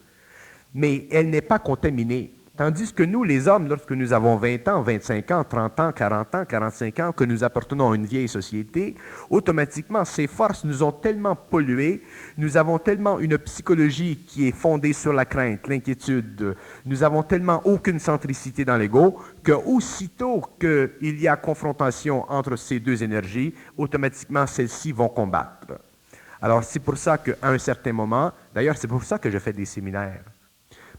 S2: Mais elle n'est pas contaminée. Tandis que nous, les hommes, lorsque nous avons 20 ans, 25 ans, 30 ans, 40 ans, 45 ans, que nous appartenons à une vieille société, automatiquement, ces forces nous ont tellement pollués, nous avons tellement une psychologie qui est fondée sur la crainte, l'inquiétude, nous avons tellement aucune centricité dans l'ego, qu'aussitôt qu'il y a confrontation entre ces deux énergies, automatiquement, celles-ci vont combattre. Alors, c'est pour ça qu'à un certain moment, d'ailleurs, c'est pour ça que je fais des séminaires.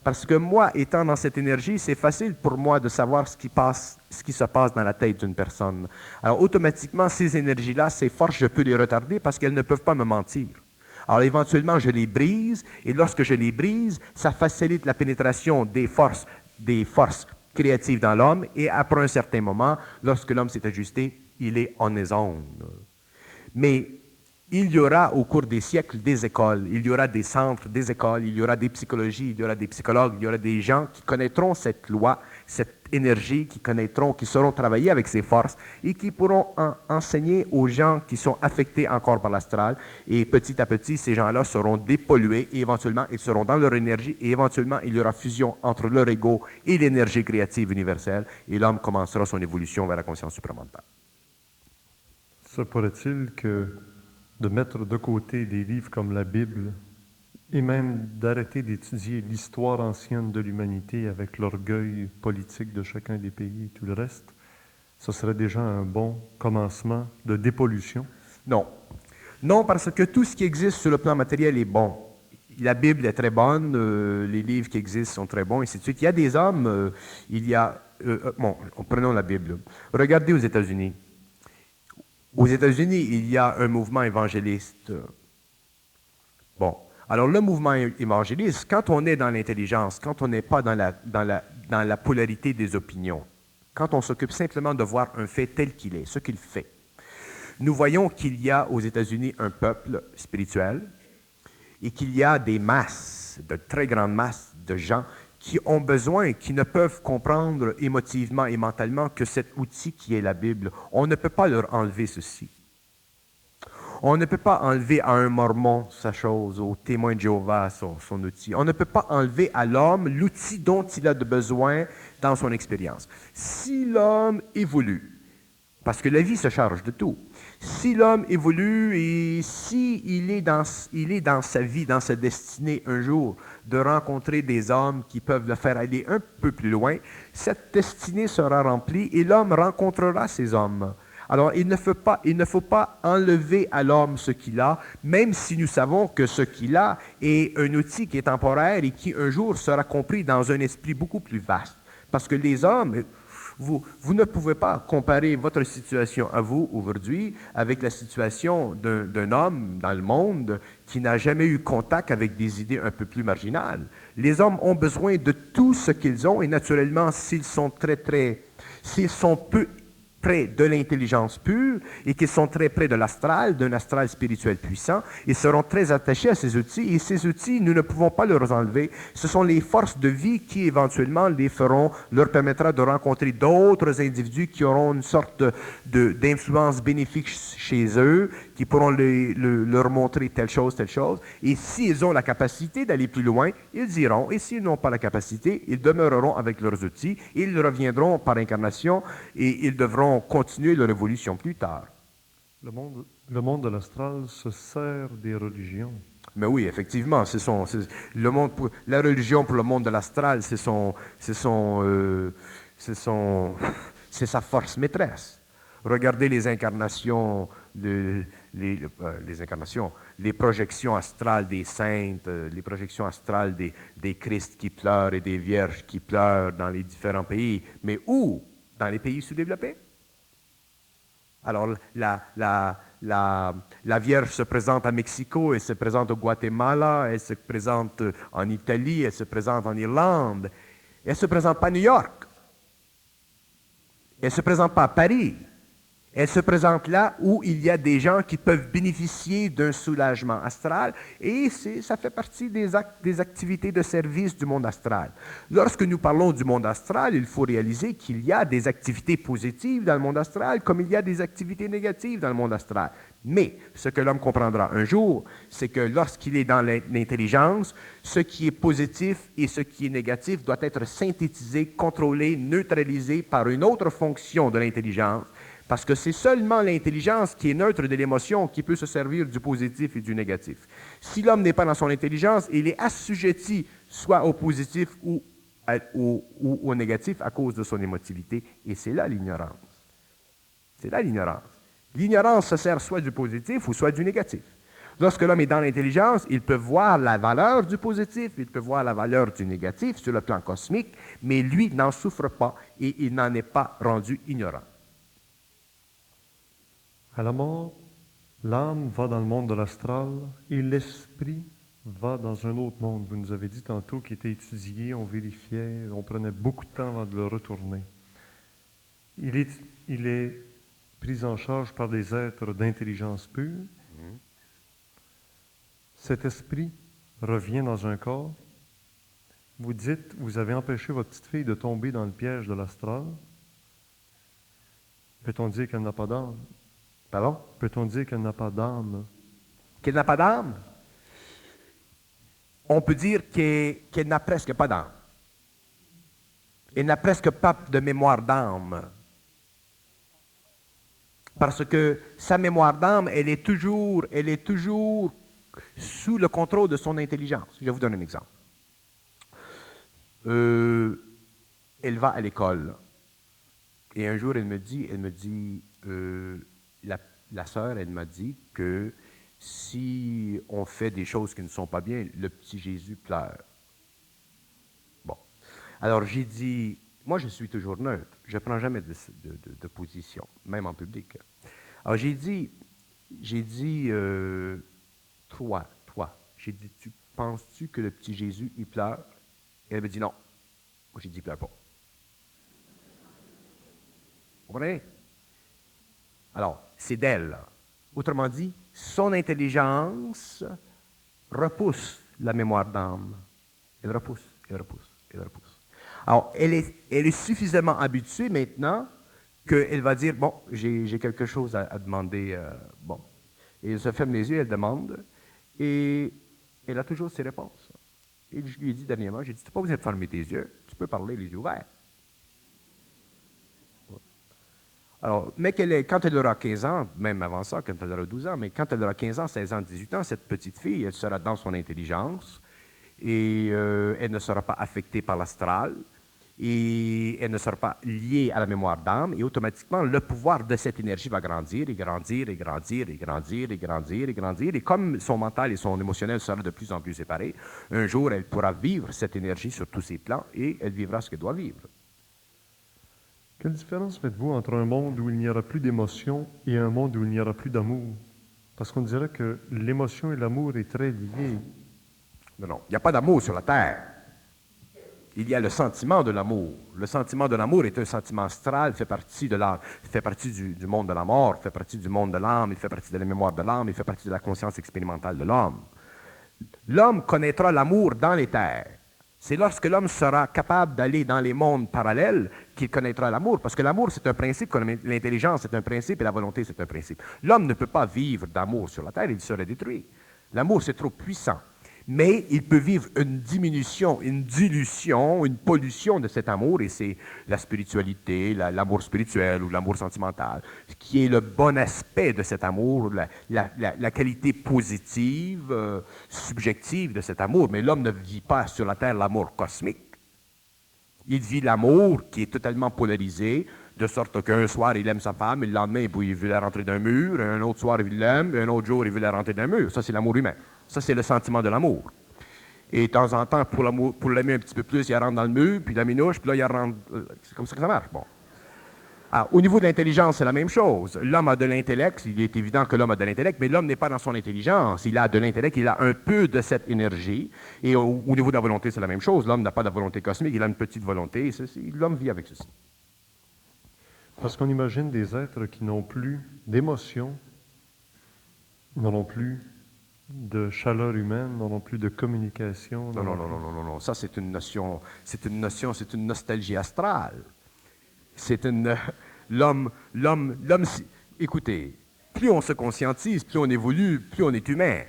S2: Parce que moi, étant dans cette énergie, c'est facile pour moi de savoir ce qui se passe dans la tête d'une personne. Alors, automatiquement, ces énergies-là, ces forces, je peux les retarder parce qu'elles ne peuvent pas me mentir. Alors, éventuellement, je les brise, et lorsque je les brise, ça facilite la pénétration des forces créatives dans l'homme, et après un certain moment, lorsque l'homme s'est ajusté, il est en onde. Mais il y aura au cours des siècles des écoles, il y aura des centres, des écoles, il y aura des psychologies, il y aura des psychologues, il y aura des gens qui connaîtront cette loi, cette énergie, qui sauront travailler avec ces forces et qui pourront enseigner aux gens qui sont affectés encore par l'astral. Et petit à petit, ces gens-là seront dépollués et éventuellement, ils seront dans leur énergie et éventuellement, il y aura fusion entre leur ego et l'énergie créative universelle et l'homme commencera son évolution vers la conscience supramentale.
S1: Se pourrait-il que de mettre de côté des livres comme la Bible et même d'arrêter d'étudier l'histoire ancienne de l'humanité avec l'orgueil politique de chacun des pays et tout le reste, ce serait déjà un bon commencement de dépollution?
S2: Non. Non, parce que tout ce qui existe sur le plan matériel est bon. La Bible est très bonne, les livres qui existent sont très bons, et ainsi de suite. Il y a des hommes, prenons la Bible. Regardez aux États-Unis. Aux États-Unis, il y a un mouvement évangéliste. Bon, alors le mouvement évangéliste, quand on est dans l'intelligence, quand on n'est pas dans la polarité des opinions, quand on s'occupe simplement de voir un fait tel qu'il est, ce qu'il fait, nous voyons qu'il y a aux États-Unis un peuple spirituel et qu'il y a des masses, de très grandes masses de gens qui ont besoin, qui ne peuvent comprendre émotivement et mentalement que cet outil qui est la Bible. On ne peut pas leur enlever ceci. On ne peut pas enlever à un mormon sa chose, au témoin de Jéhovah son outil. On ne peut pas enlever à l'homme l'outil dont il a besoin dans son expérience. Si l'homme évolue, parce que la vie se charge de tout, Si l'homme évolue et si il est dans sa vie, dans sa destinée un jour, de rencontrer des hommes qui peuvent le faire aller un peu plus loin, cette destinée sera remplie et l'homme rencontrera ces hommes. Alors, il ne faut pas enlever à l'homme ce qu'il a, même si nous savons que ce qu'il a est un outil qui est temporaire et qui un jour sera compris dans un esprit beaucoup plus vaste. Parce que les hommes, vous ne pouvez pas comparer votre situation à vous aujourd'hui avec la situation d'un homme dans le monde qui n'a jamais eu contact avec des idées un peu plus marginales. Les hommes ont besoin de tout ce qu'ils ont et naturellement, s'ils sont peu près de l'intelligence pure et qu'ils sont très près de l'astral, d'un astral spirituel puissant, ils seront très attachés à ces outils et ces outils, nous ne pouvons pas leur enlever. Ce sont les forces de vie qui éventuellement leur permettra de rencontrer d'autres individus qui auront une sorte d'influence bénéfique chez eux, qui pourront leur montrer telle chose. Et s'ils ont la capacité d'aller plus loin, ils iront. Et s'ils n'ont pas la capacité, ils demeureront avec leurs outils. Ils reviendront par incarnation et ils devront continuer leur évolution plus tard.
S1: Le monde de l'astral se sert des religions.
S2: Mais oui, effectivement, la religion pour le monde de l'astral, c'est sa force maîtresse. Regardez les incarnations, les projections astrales des saintes, les projections astrales des Christ qui pleurent et des vierges qui pleurent dans les différents pays. Mais où? Dans les pays sous-développés? Alors, la Vierge se présente à Mexico, elle se présente au Guatemala, elle se présente en Italie, elle se présente en Irlande. Elle ne se présente pas à New York. Elle ne se présente pas à Paris. Elle se présente là où il y a des gens qui peuvent bénéficier d'un soulagement astral et ça fait partie des activités de service du monde astral. Lorsque nous parlons du monde astral, il faut réaliser qu'il y a des activités positives dans le monde astral comme il y a des activités négatives dans le monde astral. Mais ce que l'homme comprendra un jour, c'est que lorsqu'il est dans l'intelligence, ce qui est positif et ce qui est négatif doit être synthétisé, contrôlé, neutralisé par une autre fonction de l'intelligence. Parce que c'est seulement l'intelligence qui est neutre de l'émotion qui peut se servir du positif et du négatif. Si l'homme n'est pas dans son intelligence, il est assujetti soit au positif ou au négatif à cause de son émotivité. Et c'est là l'ignorance. C'est là l'ignorance. L'ignorance se sert soit du positif ou soit du négatif. Lorsque l'homme est dans l'intelligence, il peut voir la valeur du positif, il peut voir la valeur du négatif sur le plan cosmique, mais lui n'en souffre pas et il n'en est pas rendu ignorant.
S1: À la mort, l'âme va dans le monde de l'astral et l'esprit va dans un autre monde. Vous nous avez dit tantôt qu'il était étudié, on vérifiait, on prenait beaucoup de temps avant de le retourner. Il est pris en charge par des êtres d'intelligence pure. Cet esprit revient dans un corps. Vous dites, vous avez empêché votre petite fille de tomber dans le piège de l'astral. Peut-on dire qu'elle n'a pas d'âme?
S2: Pardon?
S1: Peut-on dire qu'elle n'a pas d'âme?
S2: Qu'elle n'a pas d'âme? On peut dire qu'elle n'a presque pas d'âme. Elle n'a presque pas de mémoire d'âme. Parce que sa mémoire d'âme, elle est toujours sous le contrôle de son intelligence. Je vous donne un exemple. Elle va à l'école. Et un jour, elle me dit, la sœur, elle m'a dit que si on fait des choses qui ne sont pas bien, le petit Jésus pleure. Bon. Alors j'ai dit, moi je suis toujours neutre, je ne prends jamais de position, même en public. Alors j'ai dit, toi, j'ai dit, penses-tu que le petit Jésus, il pleure? Et elle me dit non. Moi j'ai dit, il pleure pas. Vous comprenez? Alors, c'est d'elle. Autrement dit, son intelligence repousse la mémoire d'âme. Elle repousse. Alors, elle est suffisamment habituée maintenant qu'elle va dire, bon, j'ai quelque chose à demander. Bon. Et elle se ferme les yeux, elle demande, et elle a toujours ses réponses. Et je lui ai dit dernièrement, j'ai dit, tu n'as pas besoin de fermer tes yeux, tu peux parler les yeux ouverts. Alors, mais quand elle aura 15 ans, même avant ça, quand elle aura 12 ans, mais quand elle aura 15 ans, 16 ans, 18 ans, cette petite fille, elle sera dans son intelligence et elle ne sera pas affectée par l'astral et elle ne sera pas liée à la mémoire d'âme et automatiquement, le pouvoir de cette énergie va grandir et grandir et grandir et grandir et grandir et grandir. Et comme son mental et son émotionnel seront de plus en plus séparés, un jour, elle pourra vivre cette énergie sur tous ses plans et elle vivra ce qu'elle doit vivre.
S1: Quelle différence faites-vous entre un monde où il n'y aura plus d'émotion et un monde où il n'y aura plus d'amour? Parce qu'on dirait que l'émotion et l'amour est très liés.
S2: Non, non, il n'y a pas d'amour sur la Terre. Il y a le sentiment de l'amour. Le sentiment de l'amour est un sentiment astral, fait partie de l'âme, fait partie du monde de la mort, fait partie du monde de l'âme, il fait partie de la mémoire de l'âme, il fait partie de la conscience expérimentale de l'homme. L'homme connaîtra l'amour dans les terres. C'est lorsque l'homme sera capable d'aller dans les mondes parallèles qu'il connaîtra l'amour. Parce que l'amour, c'est un principe, comme l'intelligence, c'est un principe, et la volonté, c'est un principe. L'homme ne peut pas vivre d'amour sur la terre, il serait détruit. L'amour, c'est trop puissant. Mais il peut vivre une diminution, une dilution, une pollution de cet amour, et c'est la spiritualité, l'amour spirituel ou l'amour sentimental, qui est le bon aspect de cet amour, la qualité positive, subjective de cet amour. Mais l'homme ne vit pas sur la terre l'amour cosmique. Il vit l'amour qui est totalement polarisé, de sorte qu'un soir, il aime sa femme, et le lendemain, il veut la rentrer d'un mur, un autre soir, il l'aime, et un autre jour, il veut la rentrer d'un mur. Ça, c'est l'amour humain. Ça, c'est le sentiment de l'amour. Et de temps en temps, pour l'aimer un petit peu plus, il rentre dans le mur, puis la minouche, puis là, il rentre... C'est comme ça que ça marche. Bon. Alors, au niveau de l'intelligence, c'est la même chose. L'homme a de l'intellect, il est évident que l'homme a de l'intellect, mais l'homme n'est pas dans son intelligence. Il a de l'intellect, il a un peu de cette énergie. Et au niveau de la volonté, c'est la même chose. L'homme n'a pas de volonté cosmique, il a une petite volonté. L'homme vit avec ceci.
S1: Parce qu'on imagine des êtres qui n'ont plus d'émotion, n'auront plus de chaleur humaine, n'auront plus de communication.
S2: Non. Ça, c'est une notion, c'est une nostalgie astrale. L'homme, écoutez, plus on se conscientise, plus on évolue, plus on est humain.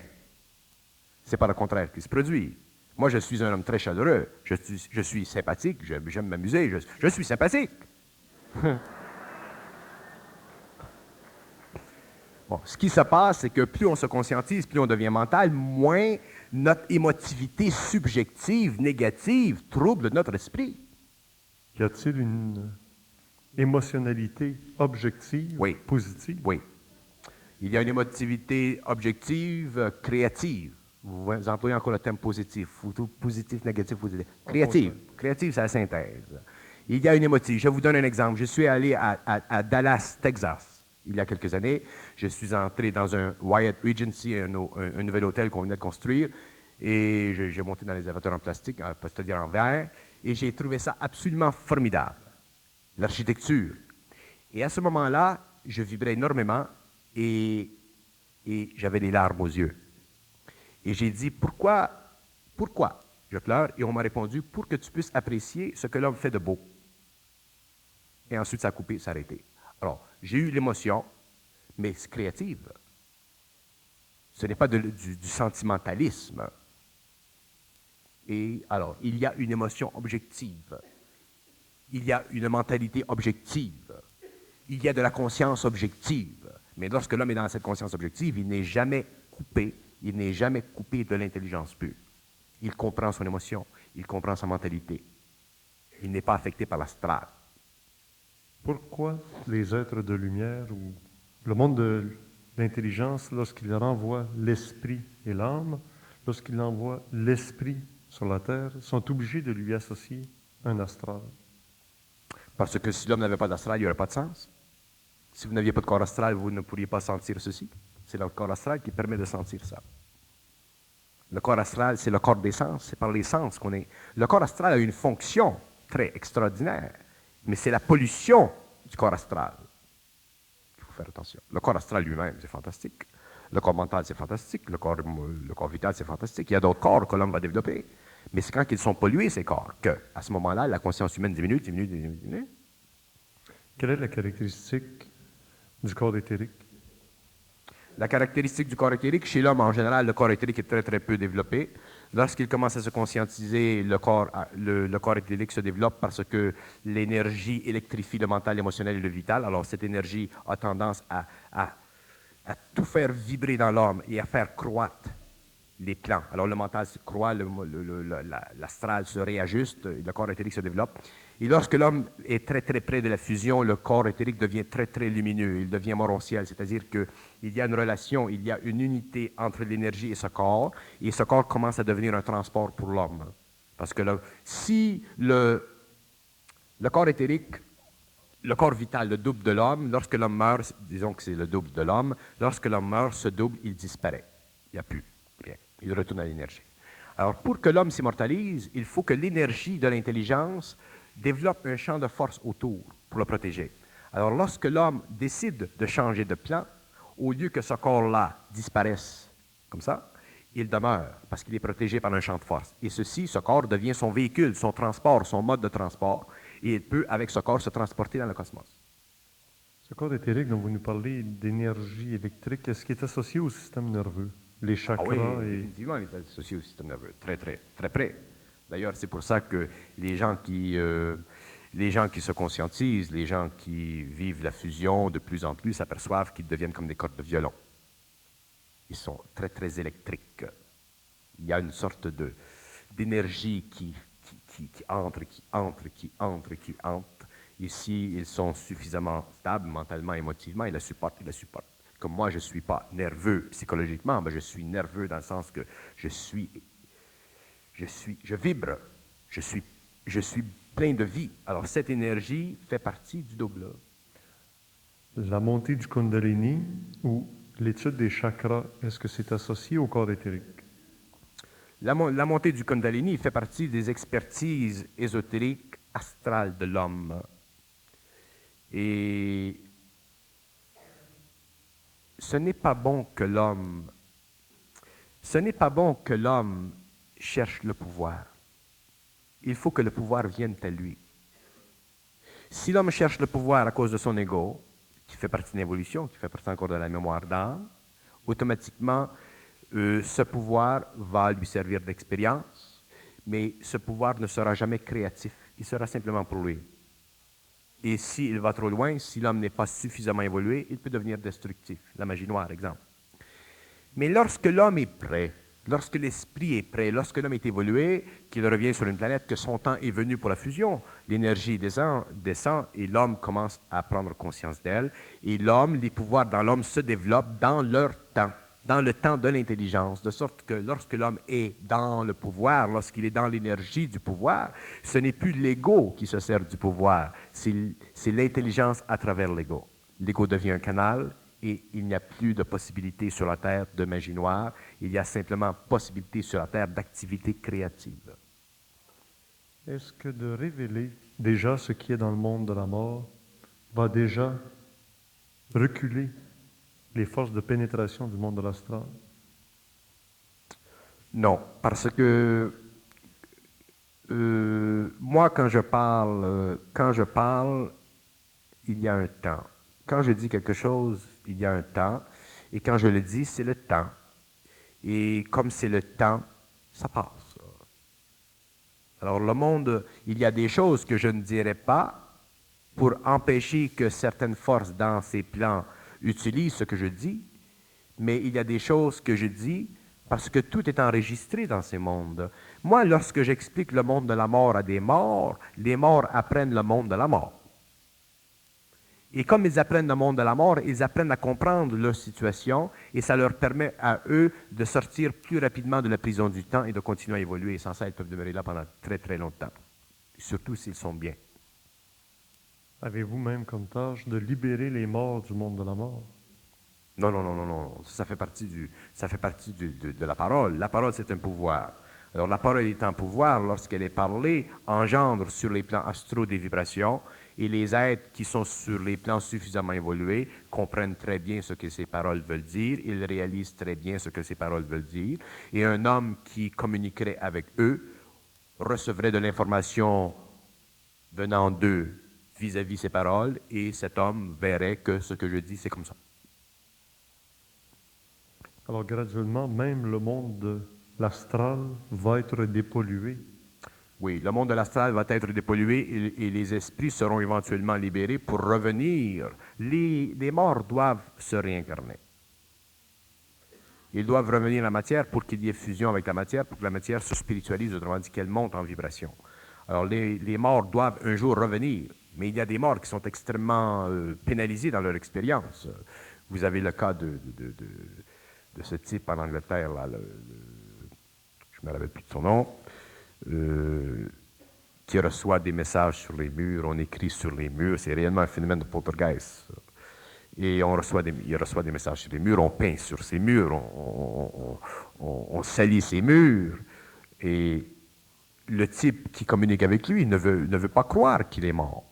S2: C'est pas le contraire qui se produit. Moi, je suis un homme très chaleureux, je suis sympathique, j'aime m'amuser, je suis sympathique. Bon, ce qui se passe, c'est que plus on se conscientise, plus on devient mental, moins notre émotivité subjective, négative, trouble notre esprit.
S1: Y a-t-il une émotionnalité objective,
S2: oui,
S1: positive?
S2: Oui. Il y a une émotivité objective, créative. Vous employez encore le terme positif. Positif, négatif, positif. Créative. Créative, c'est la synthèse. Il y a une émotive. Je vous donne un exemple. Je suis allé à Dallas, Texas. Il y a quelques années, je suis entré dans un Wyatt Regency, un nouvel hôtel qu'on venait de construire, et j'ai monté dans les élévateurs en plastique, c'est-à-dire en verre, et j'ai trouvé ça absolument formidable, l'architecture. Et à ce moment-là, je vibrais énormément et j'avais des larmes aux yeux. Et j'ai dit, pourquoi je pleure? Et on m'a répondu, pour que tu puisses apprécier ce que l'homme fait de beau. Et ensuite, ça a coupé, ça a arrêté. Alors, j'ai eu l'émotion, mais c'est créative. Ce n'est pas du sentimentalisme. Et alors, il y a une émotion objective. Il y a une mentalité objective. Il y a de la conscience objective. Mais lorsque l'homme est dans cette conscience objective, il n'est jamais coupé de l'intelligence pure. Il comprend son émotion, il comprend sa mentalité. Il n'est pas affecté par l'astral.
S1: Pourquoi les êtres de lumière ou le monde de l'intelligence, lorsqu'il renvoie l'esprit et l'âme, lorsqu'il envoie l'esprit sur la terre, sont obligés de lui associer un astral?
S2: Parce que si l'homme n'avait pas d'astral, il n'y aurait pas de sens. Si vous n'aviez pas de corps astral, vous ne pourriez pas sentir ceci. C'est le corps astral qui permet de sentir ça. Le corps astral, c'est le corps des sens. C'est par les sens qu'on est. Le corps astral a une fonction très extraordinaire. Mais c'est la pollution du corps astral. Il faut faire attention. Le corps astral lui-même, c'est fantastique. Le corps mental, c'est fantastique. Le corps vital, c'est fantastique. Il y a d'autres corps que l'homme va développer. Mais c'est quand ils sont pollués, ces corps, qu'à ce moment-là, la conscience humaine diminue. Quelle
S1: est la caractéristique du corps éthérique?
S2: La caractéristique du corps éthérique, chez l'homme en général, le corps éthérique est très très peu développé. Lorsqu'il commence à se conscientiser, le corps éthérique se développe parce que l'énergie électrifie le mental, l'émotionnel et le vital. Alors cette énergie a tendance à tout faire vibrer dans l'homme et à faire croître les plans. Alors le mental se croît, l'astral se réajuste, le corps éthérique se développe. Et lorsque l'homme est très très près de la fusion, le corps éthérique devient très très lumineux, il devient morontiel, c'est-à-dire qu'il y a une relation, il y a une unité entre l'énergie et ce corps commence à devenir un transport pour l'homme. Parce que si le corps éthérique, le corps vital, le double de l'homme, lorsque l'homme meurt, disons que c'est le double de l'homme, lorsque l'homme meurt, ce double, il disparaît. Il n'y a plus rien. Il retourne à l'énergie. Alors, pour que l'homme s'immortalise, il faut que l'énergie de l'intelligence développe un champ de force autour pour le protéger. Alors, lorsque l'homme décide de changer de plan, au lieu que ce corps-là disparaisse comme ça, il demeure parce qu'il est protégé par un champ de force. Et ce corps devient son véhicule, son transport, son mode de transport, et il peut, avec ce corps, se transporter dans le cosmos.
S1: Ce corps éthérique dont vous nous parlez d'énergie électrique, est-ce qu'il est associé au système nerveux? Les chakras
S2: définitivement, il est associé au système nerveux, très, très, très près. D'ailleurs, c'est pour ça que les gens qui se conscientisent, les gens qui vivent la fusion de plus en plus s'aperçoivent qu'ils deviennent comme des cordes de violon. Ils sont très, très électriques. Il y a une sorte d'énergie qui entre. Ici, ils sont suffisamment stables mentalement, émotivement, ils la supportent. Comme moi, je ne suis pas nerveux psychologiquement, mais je suis nerveux dans le sens que je vibre, je suis plein de vie. Alors, cette énergie fait partie du double.
S1: La montée du Kundalini ou l'étude des chakras, est-ce que c'est associé au corps éthérique?
S2: La montée du Kundalini fait partie des expertises ésotériques astrales de l'homme. Et ce n'est pas bon que l'homme cherche le pouvoir. Il faut que le pouvoir vienne à lui. Si l'homme cherche le pouvoir à cause de son ego, qui fait partie de l'évolution, qui fait partie encore de la mémoire d'âme, automatiquement, ce pouvoir va lui servir d'expérience, mais ce pouvoir ne sera jamais créatif, il sera simplement pour lui. Et s'il va trop loin, si l'homme n'est pas suffisamment évolué, il peut devenir destructif. La magie noire, exemple. Mais lorsque l'homme est prêt, lorsque l'esprit est prêt, lorsque l'homme est évolué, qu'il revient sur une planète, que son temps est venu pour la fusion, l'énergie descend et l'homme commence à prendre conscience d'elle. Et les pouvoirs dans l'homme se développent dans leur temps, dans le temps de l'intelligence, de sorte que lorsque l'homme est dans le pouvoir, lorsqu'il est dans l'énergie du pouvoir, ce n'est plus l'ego qui se sert du pouvoir, c'est l'intelligence à travers l'ego. L'ego devient un canal et il n'y a plus de possibilité sur la Terre de magie noire, il y a simplement possibilité sur la Terre d'activité créative.
S1: Est-ce que de révéler déjà ce qui est dans le monde de la mort va déjà reculer les forces de pénétration du monde de l'astral?
S2: Non, parce que moi, quand je parle, il y a un temps. Quand je dis quelque chose, il y a un temps. Et quand je le dis, c'est le temps. Et comme c'est le temps, ça passe. Alors le monde, il y a des choses que je ne dirai pas pour empêcher que certaines forces dans ces plans utilisent ce que je dis, mais il y a des choses que je dis parce que tout est enregistré dans ces mondes. Moi, lorsque j'explique le monde de la mort à des morts, les morts apprennent le monde de la mort. Et comme ils apprennent le monde de la mort, ils apprennent à comprendre leur situation et ça leur permet à eux de sortir plus rapidement de la prison du temps et de continuer à évoluer. Et sans ça, ils peuvent demeurer là pendant très très longtemps, surtout s'ils sont bien.
S1: Avez-vous même comme tâche de libérer les morts du monde de la mort?
S2: Non. Ça fait partie de la parole. La parole, c'est un pouvoir. Alors, la parole est un pouvoir, lorsqu'elle est parlée, engendre sur les plans astraux des vibrations, et les êtres qui sont sur les plans suffisamment évolués comprennent très bien ce que ces paroles veulent dire, ils réalisent très bien ce que ces paroles veulent dire, et un homme qui communiquerait avec eux recevrait de l'information venant d'eux vis-à-vis ces paroles, et cet homme verrait que ce que je dis, c'est comme ça.
S1: Alors graduellement, même le monde de l'astral va être dépollué.
S2: Oui, le monde de l'astral va être dépollué et les esprits seront éventuellement libérés pour revenir. Les morts doivent se réincarner. Ils doivent revenir à la matière pour qu'il y ait fusion avec la matière, pour que la matière se spiritualise, autrement dit qu'elle monte en vibration. Alors les morts doivent un jour revenir, mais il y a des morts qui sont extrêmement pénalisés dans leur expérience. Vous avez le cas de ce type en Angleterre, là, je ne me rappelle plus de son nom, qui reçoit des messages sur les murs, on écrit sur les murs, c'est réellement un phénomène de poltergeist. Et il reçoit des messages sur les murs, on peint sur ces murs, on salit ces murs. Et le type qui communique avec lui ne veut pas croire qu'il est mort.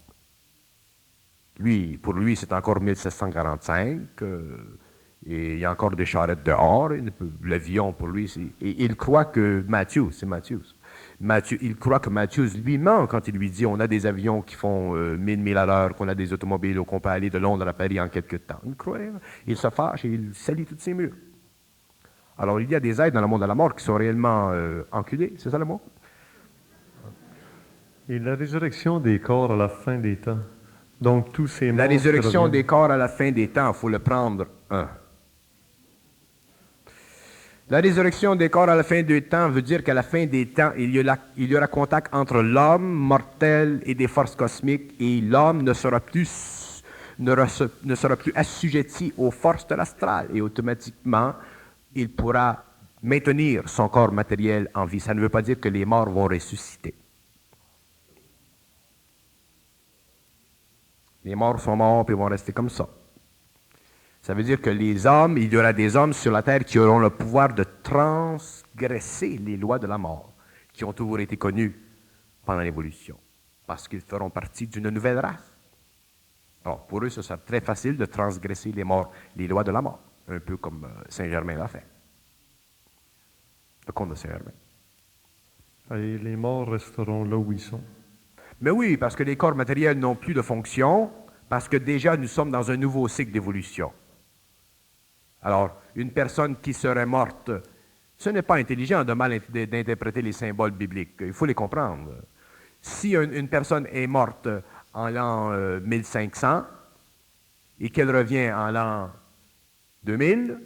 S2: Pour lui, c'est encore 1745, et il y a encore des charrettes dehors, l'avion pour lui, et il croit que Matthews, il croit que Matthews lui ment quand il lui dit on a des avions qui font 1000 milles à l'heure, qu'on a des automobiles, qu'on peut aller de Londres à Paris en quelques temps. Il croit, il se fâche et il salit tous ces murs. Alors il y a des êtres dans le monde de la mort qui sont réellement enculés, c'est ça le mot?
S1: Et la résurrection des corps à la fin des temps. Donc tous ces morts.
S2: La résurrection des corps à la fin des temps, il faut le prendre La résurrection des corps à la fin des temps veut dire qu'à la fin des temps, il y aura contact entre l'homme mortel et des forces cosmiques, et l'homme ne sera plus assujetti aux forces de l'astral, et automatiquement, il pourra maintenir son corps matériel en vie. Ça ne veut pas dire que les morts vont ressusciter. Les morts sont morts et vont rester comme ça. Ça veut dire que il y aura des hommes sur la terre qui auront le pouvoir de transgresser les lois de la mort, qui ont toujours été connues pendant l'évolution, parce qu'ils feront partie d'une nouvelle race. Alors, pour eux, ce sera très facile de transgresser les lois de la mort, un peu comme Saint-Germain l'a fait. Le comte de Saint-Germain.
S1: Et les morts resteront là où ils sont.
S2: Mais oui, parce que les corps matériels n'ont plus de fonction, parce que déjà, nous sommes dans un nouveau cycle d'évolution. Alors, une personne qui serait morte, ce n'est pas intelligent d'interpréter les symboles bibliques. Il faut les comprendre. Si une personne est morte en l'an 1500 et qu'elle revient en l'an 2000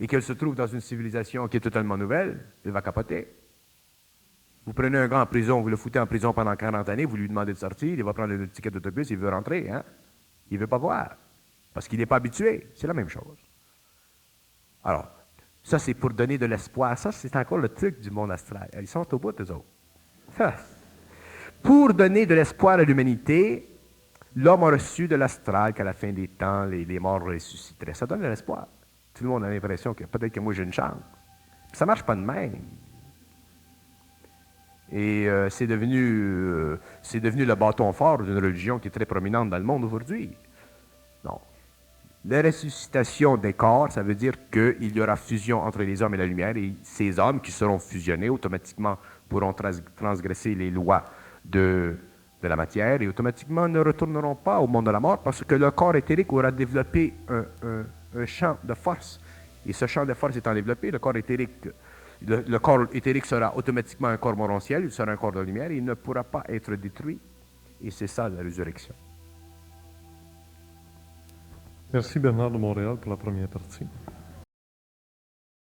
S2: et qu'elle se trouve dans une civilisation qui est totalement nouvelle, elle va capoter. Vous prenez un gars en prison, vous le foutez en prison pendant 40 années, vous lui demandez de sortir, il va prendre le ticket d'autobus, il veut rentrer. Hein? Il ne veut pas voir. Parce qu'il n'est pas habitué. C'est la même chose. Alors, ça, c'est pour donner de l'espoir. Ça, c'est encore le truc du monde astral. Ils sont au bout, eux autres. Ça. Pour donner de l'espoir à l'humanité, l'homme a reçu de l'astral qu'à la fin des temps, les morts ressusciteraient. Ça donne de l'espoir. Tout le monde a l'impression que peut-être que moi, j'ai une chance. Ça ne marche pas de même. Et c'est devenu le bâton fort d'une religion qui est très prominente dans le monde aujourd'hui. Non. La ressuscitation des corps, ça veut dire qu'il y aura fusion entre les hommes et la lumière, et ces hommes qui seront fusionnés automatiquement pourront transgresser les lois de la matière et automatiquement ne retourneront pas au monde de la mort parce que le corps éthérique aura développé un champ de force. Et ce champ de force étant développé, le corps éthérique sera automatiquement un corps morontiel, il sera un corps de lumière, et il ne pourra pas être détruit. Et c'est ça la résurrection.
S1: Merci Bernard de Montréal pour la première partie.